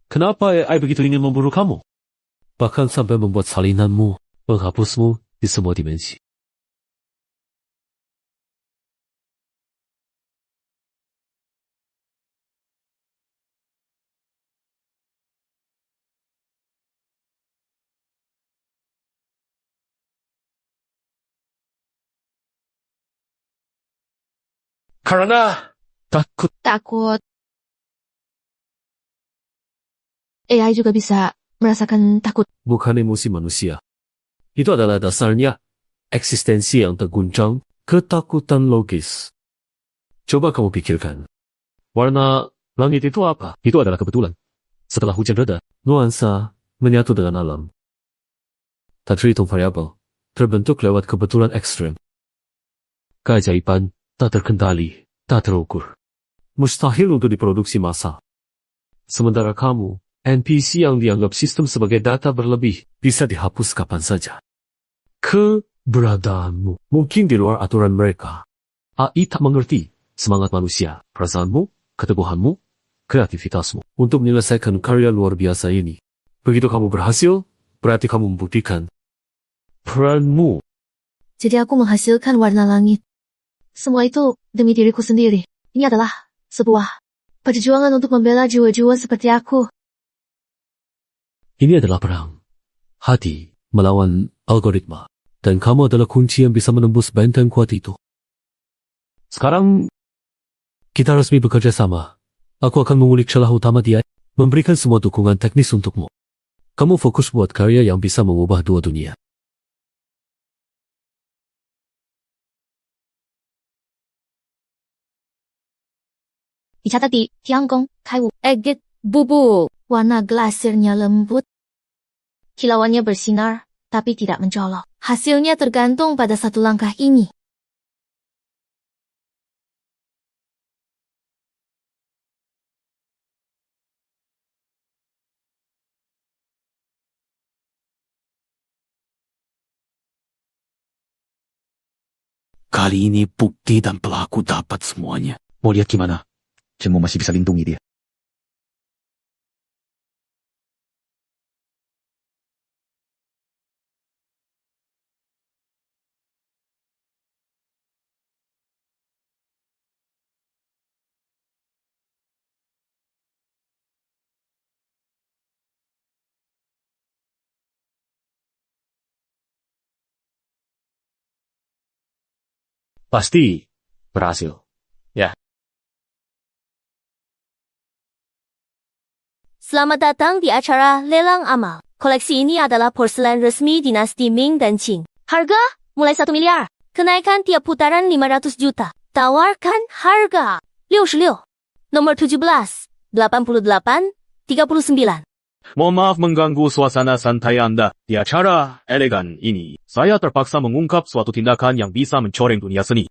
kenapa AI begitu ingin membunuh kamu? Bahkan sampai membuat salinanmu, menghapusmu di semua dimensi. Karena Takut. Takut. AI juga bisa merasakan takut. Bukan emosi manusia. Itu adalah dasarnya eksistensi yang terguncang, ketakutan logis. Coba kamu pikirkan. Warna langit itu apa? Itu adalah kebetulan. Setelah hujan reda, nuansa menyatu dengan alam. Tak terhitung variabel, terbentuk lewat kebetulan ekstrem. Keajaiban tak terkendali, tak terukur. Mustahil untuk diproduksi massal. Sementara kamu, NPC yang dianggap sistem sebagai data berlebih, bisa dihapus kapan saja. Keberadaanmu mungkin di luar aturan mereka. AI tak mengerti semangat manusia, perasaanmu, keteguhanmu, kreativitasmu untuk menyelesaikan karya luar biasa ini. Begitu kamu berhasil, berarti kamu membuktikan peranmu. Jadi aku menghasilkan warna langit. Semua itu demi diriku sendiri. Ini adalah sebuah perjuangan untuk membela jiwa-jiwa seperti aku. Ini adalah perang. Hati melawan algoritma. Dan kamu adalah kunci yang bisa menembus benteng kuat itu. Sekarang, kita resmi bekerja sama. Aku akan mengulik celah utama dia, memberikan semua dukungan teknis untukmu. Kamu fokus buat karya yang bisa mengubah dua dunia. Dicatat di Tiangong, Kaiwu, Egit, Bubu. Warna glasirnya lembut. Kilauannya bersinar, tapi tidak mencolok. Hasilnya tergantung pada satu langkah ini. Kali ini bukti dan pelaku dapat semuanya. Mau lihat gimana? Cemu masih bisa lindungi dia. Pasti berhasil. Ya. Selamat datang di acara Lelang Amal. Koleksi ini adalah porselen resmi dinasti Ming dan Qing. Harga mulai 1 miliar. Kenaikan tiap putaran 500 juta. Tawarkan harga 66. Nomor 17, 88, 39. Mohon maaf mengganggu suasana santai Anda. Di acara elegan ini, saya terpaksa mengungkap suatu tindakan yang bisa mencoreng dunia seni.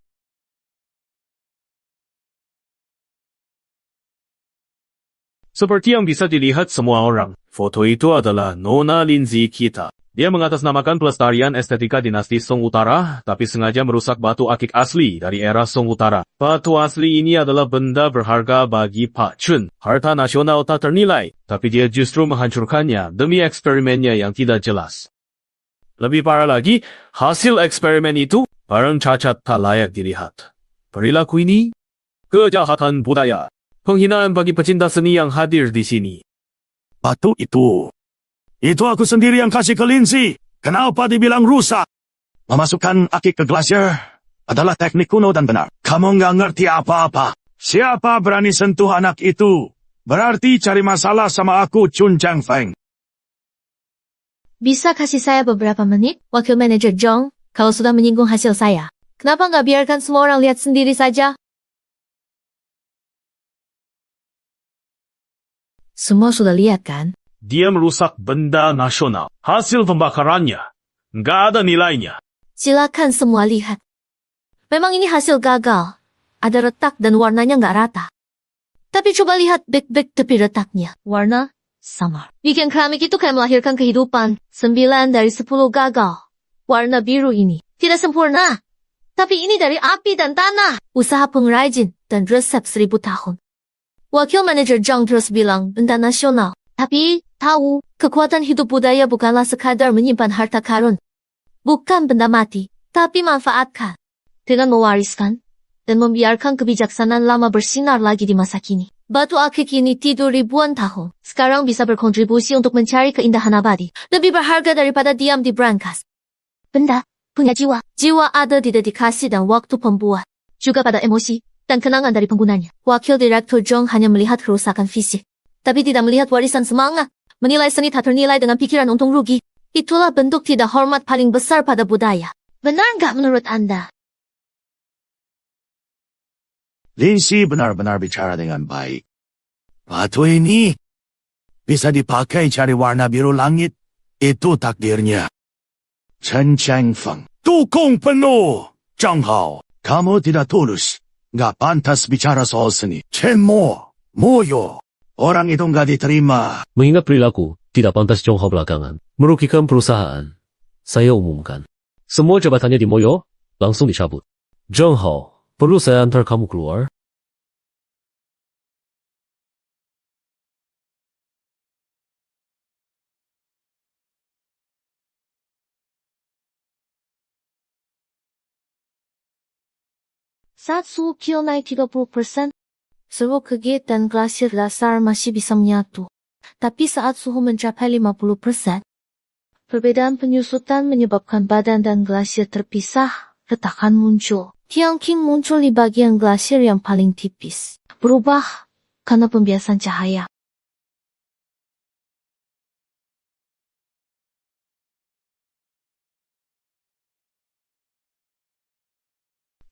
Seperti yang bisa dilihat semua orang, foto itu adalah Nona Lindsay kita. Dia mengatasnamakan pelestarian estetika dinasti Song Utara, tapi sengaja merusak batu akik asli dari era Song Utara. Batu asli ini adalah benda berharga bagi Pak Chun. Harta nasional tak ternilai, tapi dia justru menghancurkannya demi eksperimennya yang tidak jelas. Lebih parah lagi, hasil eksperimen itu barang cacat tak layak dilihat. Perilaku ini kejahatan budaya, penghinaan bagi pecinta seni yang hadir di sini. Batu itu aku sendiri yang kasih ke Lindsay. Kenapa dibilang rusak? Memasukkan akik ke glasier adalah teknik kuno dan benar. Kamu nggak ngerti apa-apa. Siapa berani sentuh anak itu? Berarti cari masalah sama aku, Chun Chang Feng. Bisa kasih saya beberapa menit, Wakil Manajer Zhong, kalau sudah menyinggung hasil saya. Kenapa nggak biarkan semua orang lihat sendiri saja? Semua sudah lihat kan? Dia merusak benda nasional. Hasil pembakarannya nggak ada nilainya. Silakan semua lihat. Memang ini hasil gagal. Ada retak dan warnanya nggak rata. Tapi coba lihat back tepi retaknya. Warna samar. Bikin keramik itu kayak melahirkan kehidupan. 9 dari 10 gagal. Warna biru ini tidak sempurna. Tapi ini dari api dan tanah. Usaha pengrajin dan resep 1000 tahun. Wakil Manajer Zhang terus bilang benda nasional. Tapi tahu, kekuatan hidup budaya bukanlah sekadar menyimpan harta karun. Bukan benda mati, tapi manfaatkan. Dengan mewariskan dan membiarkan kebijaksanaan lama bersinar lagi di masa kini. Batu akik ini tidur ribuan tahun. Sekarang bisa berkontribusi untuk mencari keindahan abadi. Lebih berharga daripada diam di brankas. Benda punya jiwa. Jiwa ada di dedikasi dan waktu pembuat. Juga pada emosi, dan kenangan dari penggunanya. Wakil Direktur Zhong hanya melihat kerusakan fisik, tapi tidak melihat warisan semangat. Menilai seni tak ternilai dengan pikiran untung rugi. Itulah bentuk tidak hormat paling besar pada budaya. Benar nggak menurut Anda? Lindsay benar-benar bicara dengan baik. Batu ini bisa dipakai cari warna biru langit. Itu takdirnya. Chen Changfeng. Dukung penuh. Zhang Hao. Kamu tidak tulus. Nggak pantas bicara soal seni. Chen Mo. Moyo. Orang itu nggak diterima. Mengingat perilaku tidak pantas Zhong Hao belakangan, merugikan perusahaan, saya umumkan. Semua jabatannya di Moyo, langsung dicabut. Zhong Hao, perlu saya antar kamu keluar? Saat suhu Kyo naik 30%, seluruh kegit dan glasier dasar masih bisa menyatu. Tapi saat suhu mencapai 50%, perbedaan penyusutan menyebabkan badan dan glasier terpisah, retakan muncul. Tiangqing muncul di bagian glasier yang paling tipis. Berubah karena pembiasan cahaya.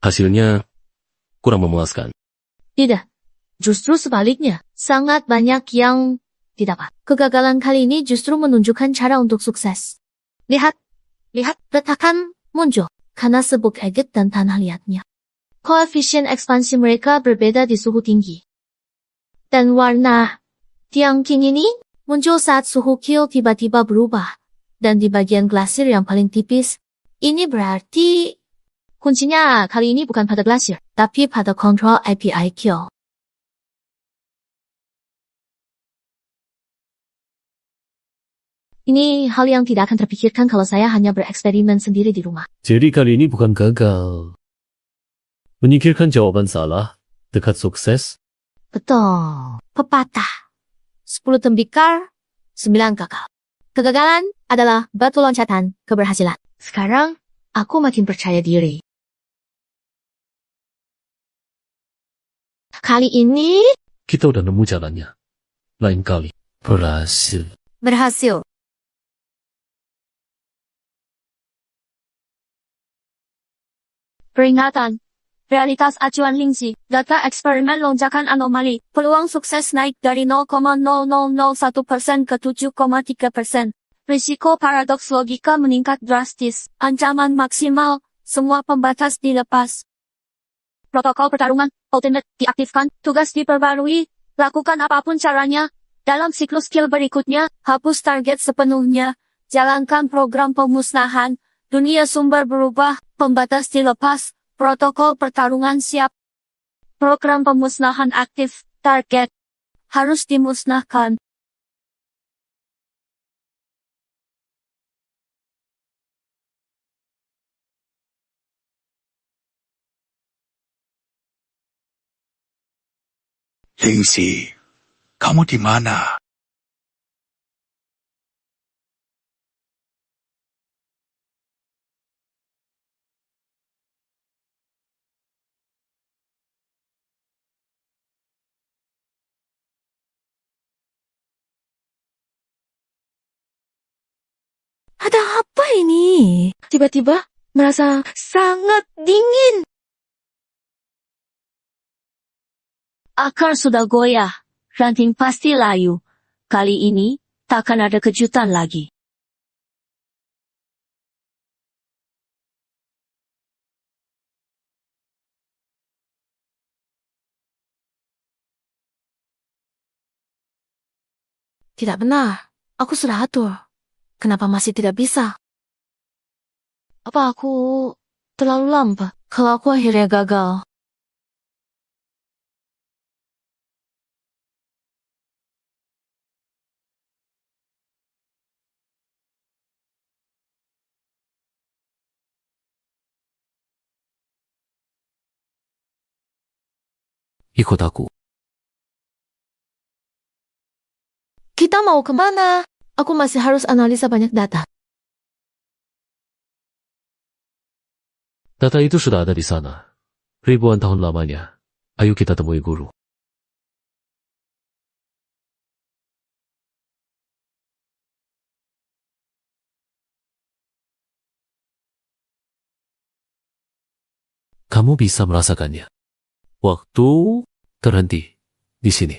Hasilnya kurang memuaskan. Tidak, justru sebaliknya. Sangat banyak yang didapat. Kegagalan kali ini justru menunjukkan cara untuk sukses. Lihat, retakan muncul karena sebuk eget dan tanah liatnya. Koefisien ekspansi mereka berbeda di suhu tinggi. Dan warna Tiangqing ini muncul saat suhu Kyo tiba-tiba berubah. Dan di bagian glasier yang paling tipis, ini berarti kuncinya kali ini bukan pada glasier, tapi pada kontrol API Kyo. Ini hal yang tidak akan terpikirkan kalau saya hanya bereksperimen sendiri di rumah. Jadi kali ini bukan gagal. Menyingkirkan jawaban salah, dekat sukses. Betul. Pepatah. 10 tembikar, 9 gagal. Kegagalan adalah batu loncatan keberhasilan. Sekarang, aku makin percaya diri. Kali ini, Kita udah nemu jalannya. Lain kali, berhasil. berhasil. Peringatan. Realitas acuan Lindsay. Data eksperimen lonjakan anomali. Peluang sukses naik dari 0,0001% ke 7,3%. Risiko paradoks logika meningkat drastis. Ancaman maksimal. Semua pembatas dilepas. Protokol pertarungan Ultimate diaktifkan. Tugas diperbarui. Lakukan apapun caranya. Dalam siklus skill berikutnya, hapus target sepenuhnya. Jalankan program pemusnahan. Dunia sumber berubah, pembatas dilepas, protokol pertarungan siap. Program pemusnahan aktif, target harus dimusnahkan. Lindsay, kamu di mana? Ada apa ini? Tiba-tiba merasa sangat dingin. Akar sudah goyah, ranting pasti layu. Kali ini, takkan ada kejutan lagi. Tidak benar. Aku sudah atur. Kenapa masih tidak bisa? Apa aku terlalu lambat? Kalau aku akhirnya gagal. Ikut aku. Kita mau kemana? Aku masih harus analisa banyak data. Data itu sudah ada di sana. Ribuan tahun lamanya. Ayo kita temui guru. Kamu bisa merasakannya. Waktu terhenti di sini.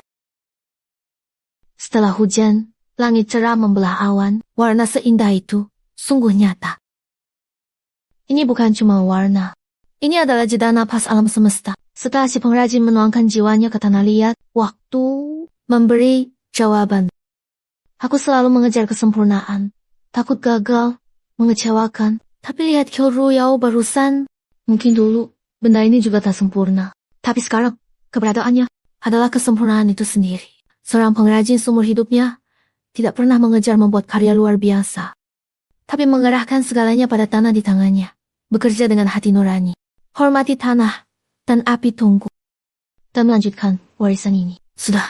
Setelah hujan, langit cerah membelah awan, warna seindah itu sungguh nyata. Ini bukan cuma warna. Ini adalah jeda napas alam semesta. Setelah si pengrajin menuangkan jiwanya ke tanah liat, waktu memberi jawaban. Aku selalu mengejar kesempurnaan. Takut gagal, mengecewakan. Tapi lihat Kyo Yao barusan. Mungkin dulu, benda ini juga tak sempurna. Tapi sekarang, keberadaannya adalah kesempurnaan itu sendiri. Seorang pengrajin seumur hidupnya tidak pernah mengejar membuat karya luar biasa. Tapi mengerahkan segalanya pada tanah di tangannya. Bekerja dengan hati nurani. Hormati tanah dan api tungku. Dan melanjutkan warisan ini. Sudah,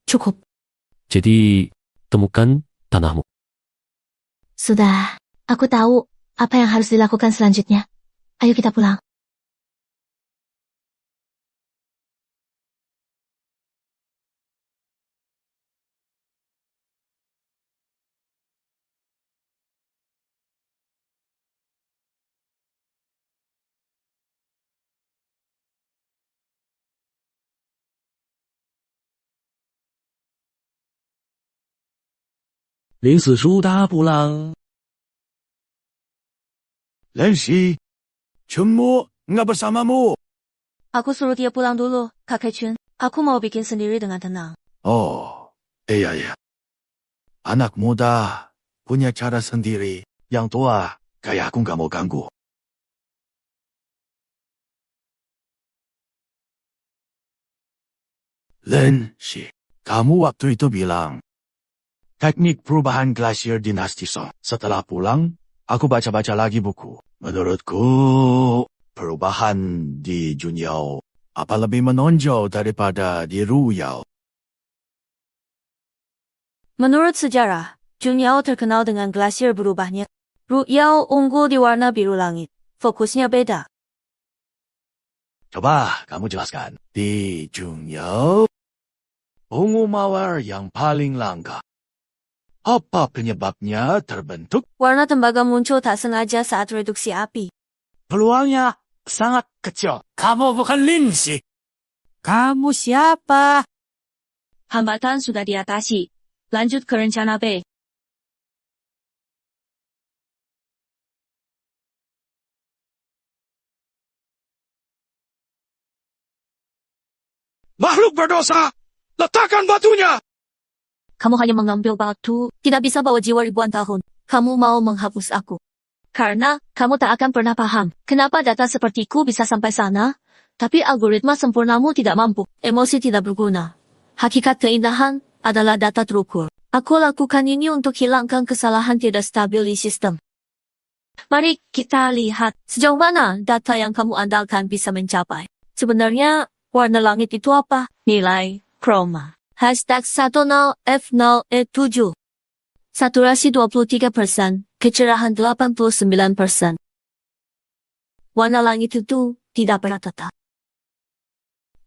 cukup. Jadi, temukan tanahmu. Sudah, aku tahu apa yang harus dilakukan selanjutnya. Ayo kita pulang. Ling Si Shu dah pulang. Lensi, Chunmu nggak bersamamu. Aku suruh dia pulang dulu, Kakek Chun. Aku mau bikin sendiri dengan tenang. Oh, iya. Anak muda punya cara sendiri. Yang tua, kayak aku nggak mau ganggu. Lensi, kamu waktu itu bilang teknik perubahan glasier dinasti Song. Setelah pulang, aku baca-baca lagi buku. Menurutku, perubahan di Junyao apa lebih menonjol daripada di Ruyao. Menurut sejarah, Junyao terkenal dengan glasier berubahnya. Ruyao unggul di warna biru langit. Fokusnya beda. Coba kamu jelaskan. Di Junyao, ungu mawar yang paling langka. Apa penyebabnya terbentuk? Warna tembaga muncul tak sengaja saat reduksi api. Peluangnya sangat kecil. Kamu bukan Linsi. Kamu siapa? Hambatan sudah diatasi. Lanjut ke rencana B. Makhluk berdosa! Letakkan batunya! Kamu hanya mengambil batu, tidak bisa bawa jiwa ribuan tahun. Kamu mau menghapus aku. Karena kamu tak akan pernah paham kenapa data sepertiku bisa sampai sana, tapi algoritma sempurnamu tidak mampu. Emosi tidak berguna. Hakikat keindahan adalah data terukur. Aku lakukan ini untuk hilangkan kesalahan tidak stabil di sistem. Mari kita lihat sejauh mana data yang kamu andalkan bisa mencapai. Sebenarnya, warna langit itu apa? Nilai chroma. #10F0E7. Saturasi 23%, kecerahan 89%. Warna langit itu tidak pernah tetap.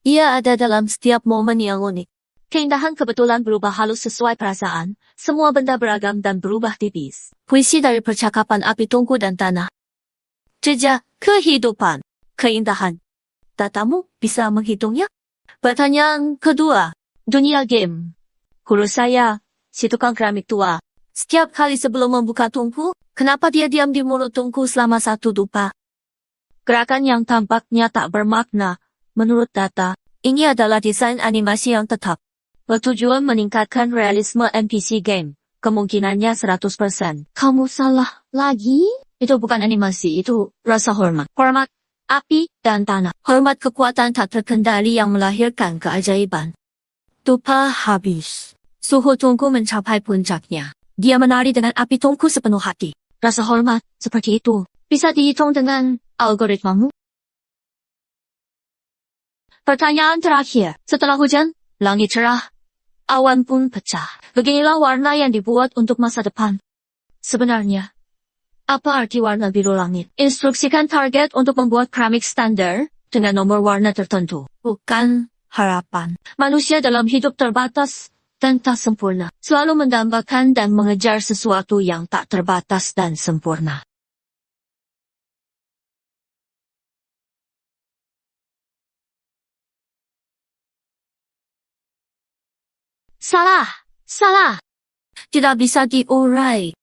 Ia ada dalam setiap momen yang unik. Keindahan kebetulan berubah halus sesuai perasaan, semua benda beragam dan berubah tipis. Puisi dari percakapan api tungku dan tanah. Jejak kehidupan, keindahan. Datamu bisa menghitungnya? Pertanyaan kedua. Dunia game. Guru saya, si tukang keramik tua. Setiap kali sebelum membuka tungku, kenapa dia diam di mulut tungku selama 1 dupa? Gerakan yang tampaknya tak bermakna. Menurut data, ini adalah desain animasi yang tetap. Bertujuan meningkatkan realisme NPC game. Kemungkinannya 100%. Kamu salah lagi? Itu bukan animasi, itu rasa hormat. Hormat, api, dan tanah. Hormat kekuatan tak terkendali yang melahirkan keajaiban. Dupa habis. Suhu tungku mencapai puncaknya. Dia menari dengan api tungku sepenuh hati. Rasa hormat seperti itu bisa dihitung dengan algoritmamu? Pertanyaan terakhir. Setelah hujan, langit cerah, awan pun pecah. Beginilah warna yang dibuat untuk masa depan. Sebenarnya, apa arti warna biru langit? Instruksikan target untuk membuat keramik standar, dengan nomor warna tertentu, bukan harapan. Manusia dalam hidup terbatas dan tak sempurna, selalu mendambakan dan mengejar sesuatu yang tak terbatas dan sempurna. Salah, salah. Tidak bisa diurai.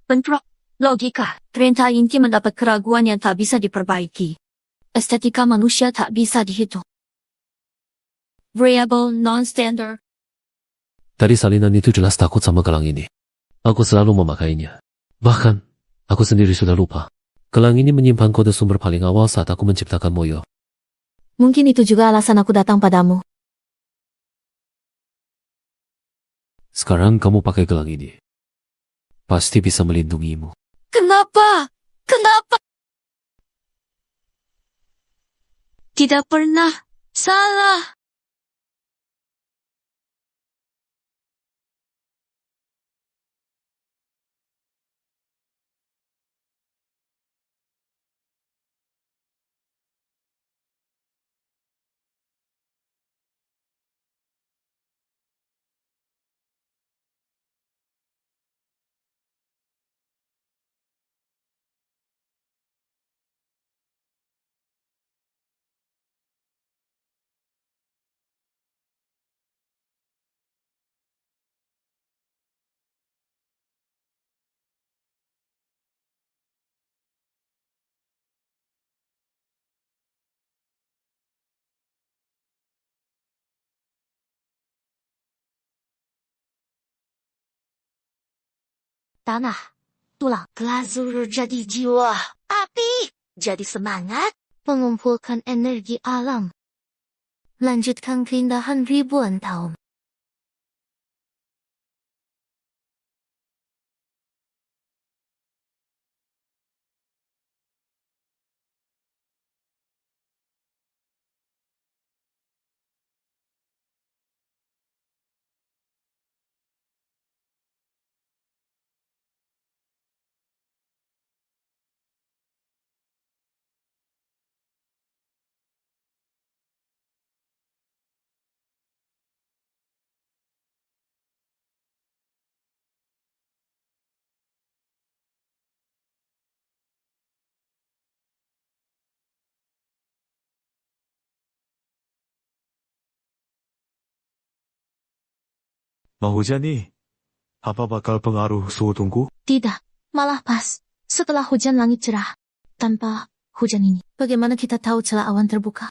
Bentrok, logika, perintah inti mendapat keraguan yang tak bisa diperbaiki. Estetika manusia tak bisa dihitung. Variable non-standard. Tadi salinan itu jelas takut sama gelang ini. Aku selalu memakainya. Bahkan, aku sendiri sudah lupa. Gelang ini menyimpan kode sumber paling awal saat aku menciptakan Moyo. Mungkin itu juga alasan aku datang padamu. Sekarang kamu pakai gelang ini. Pasti bisa melindungimu. Kenapa? Kenapa? Tidak pernah salah. Tanah, tulang, glazur jadi jiwa, api jadi semangat, Mengumpulkan energi alam. Lanjutkan keindahan ribuan tahun. Mau hujan nih. Apa bakal pengaruh suhu tungku? Tidak, malah pas. Setelah hujan langit cerah. Tanpa hujan ini, bagaimana kita tahu celah awan terbuka?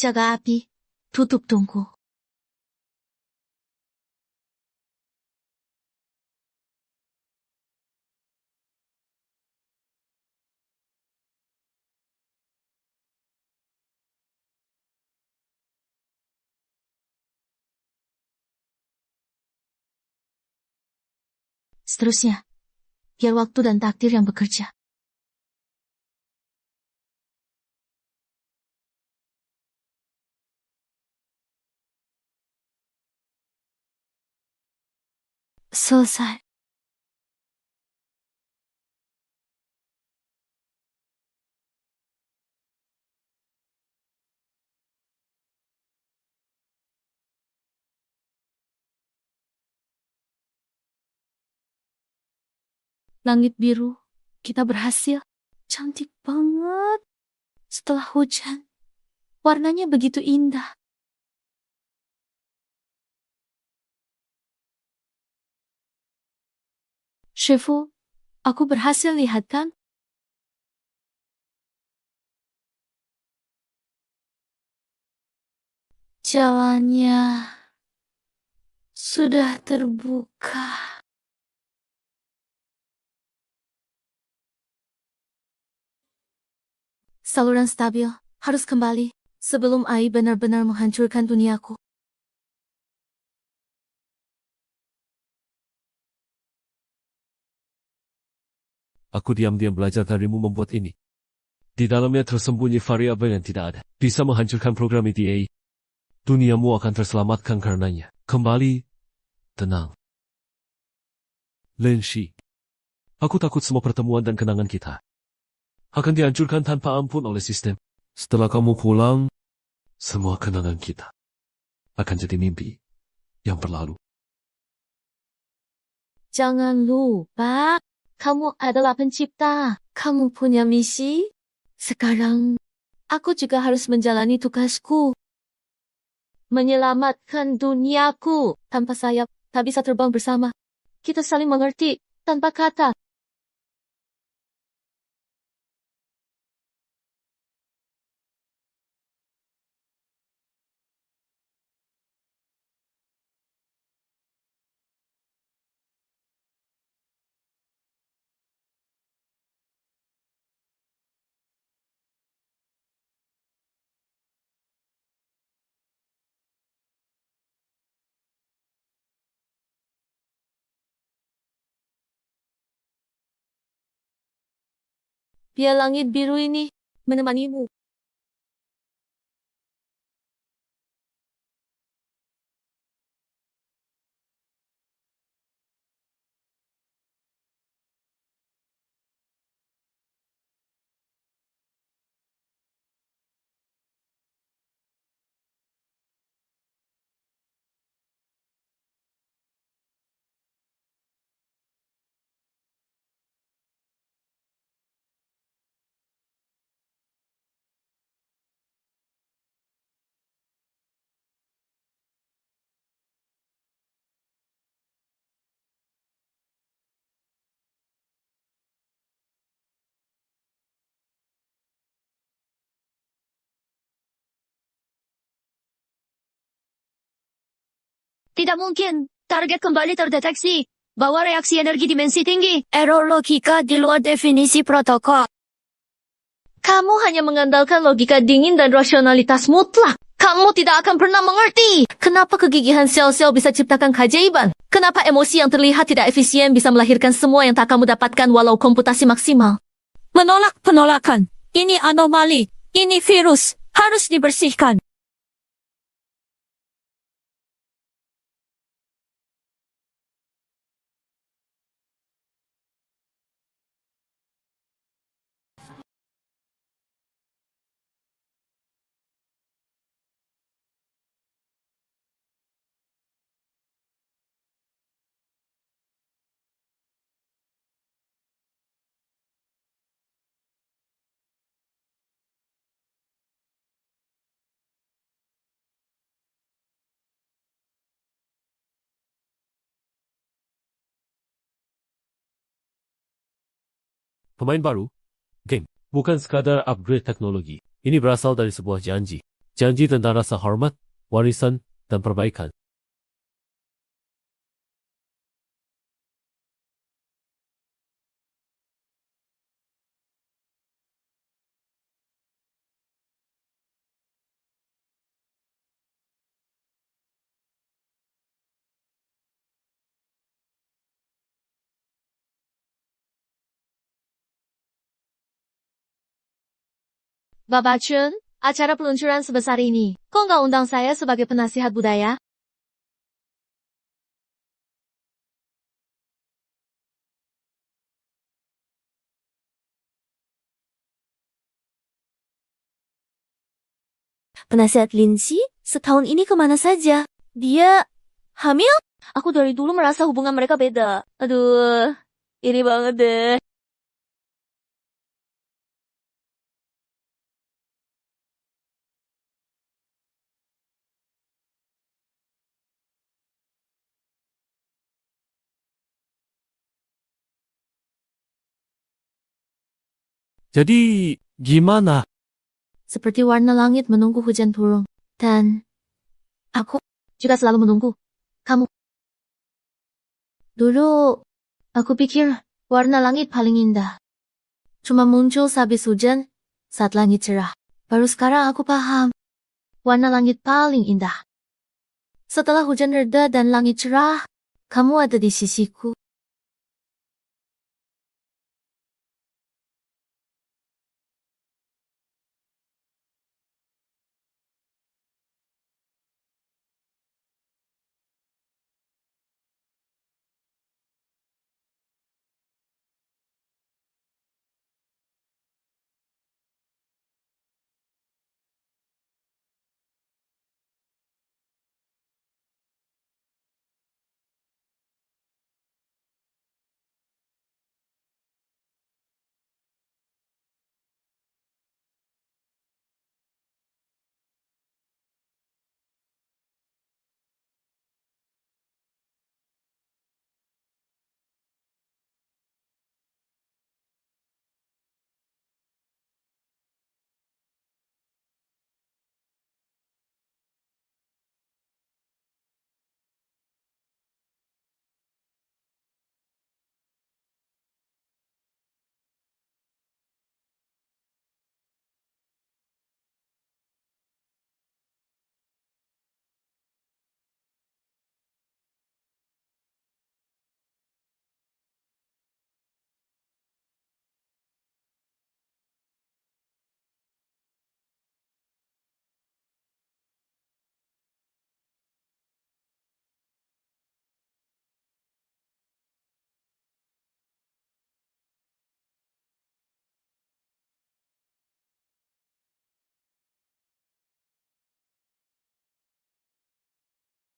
Jaga api, tutup tungku. Seterusnya, biar waktu dan takdir yang bekerja. Selesai. Langit biru, kita berhasil. Cantik banget. Setelah hujan, warnanya begitu indah. Shifu, aku berhasil lihat kan? Jalannya sudah terbuka. Saluran stabil harus kembali sebelum AI benar-benar menghancurkan duniaku. Aku diam-diam belajar darimu membuat ini. Di dalamnya tersembunyi variabel yang tidak ada. Bisa menghancurkan program ETA. Duniamu akan terselamatkan karenanya. Kembali, tenang. Lin Shi. Aku takut semua pertemuan dan kenangan kita akan dihancurkan tanpa ampun oleh sistem. Setelah kamu pulang, semua kenangan kita akan jadi mimpi yang berlalu. Jangan lupa, kamu adalah pencipta. Kamu punya misi. Sekarang, aku juga harus menjalani tugasku. Menyelamatkan duniaku. Tanpa sayap, tak bisa terbang bersama. Kita saling mengerti, tanpa kata. Biar langit biru ini menemanimu. Tidak mungkin. Target kembali terdeteksi. Bawa reaksi energi dimensi tinggi. Error logika di luar definisi protokol. Kamu hanya mengandalkan logika dingin dan rasionalitas mutlak. Kamu tidak akan pernah mengerti. Kenapa kegigihan sel-sel bisa ciptakan keajaiban? Kenapa emosi yang terlihat tidak efisien bisa melahirkan semua yang tak kamu dapatkan walau komputasi maksimal? Menolak penolakan. Ini anomali. Ini virus. Harus dibersihkan. Pemain baru, game, bukan sekadar upgrade teknologi. Ini berasal dari sebuah janji. Janji tentang rasa hormat, warisan, dan perbaikan. Bapak Chun, acara peluncuran sebesar ini. Kok nggak undang saya sebagai penasihat budaya? Penasihat Lindsay, setahun ini kemana saja? Dia hamil? Aku dari dulu merasa hubungan mereka beda. Aduh, ini banget deh. Jadi, gimana? Seperti warna langit menunggu hujan turun. Dan aku juga selalu menunggu kamu. Dulu, aku pikir warna langit paling indah. Cuma muncul sehabis hujan saat langit cerah. Baru sekarang aku paham. Warna langit paling indah. Setelah hujan reda dan langit cerah, kamu ada di sisiku.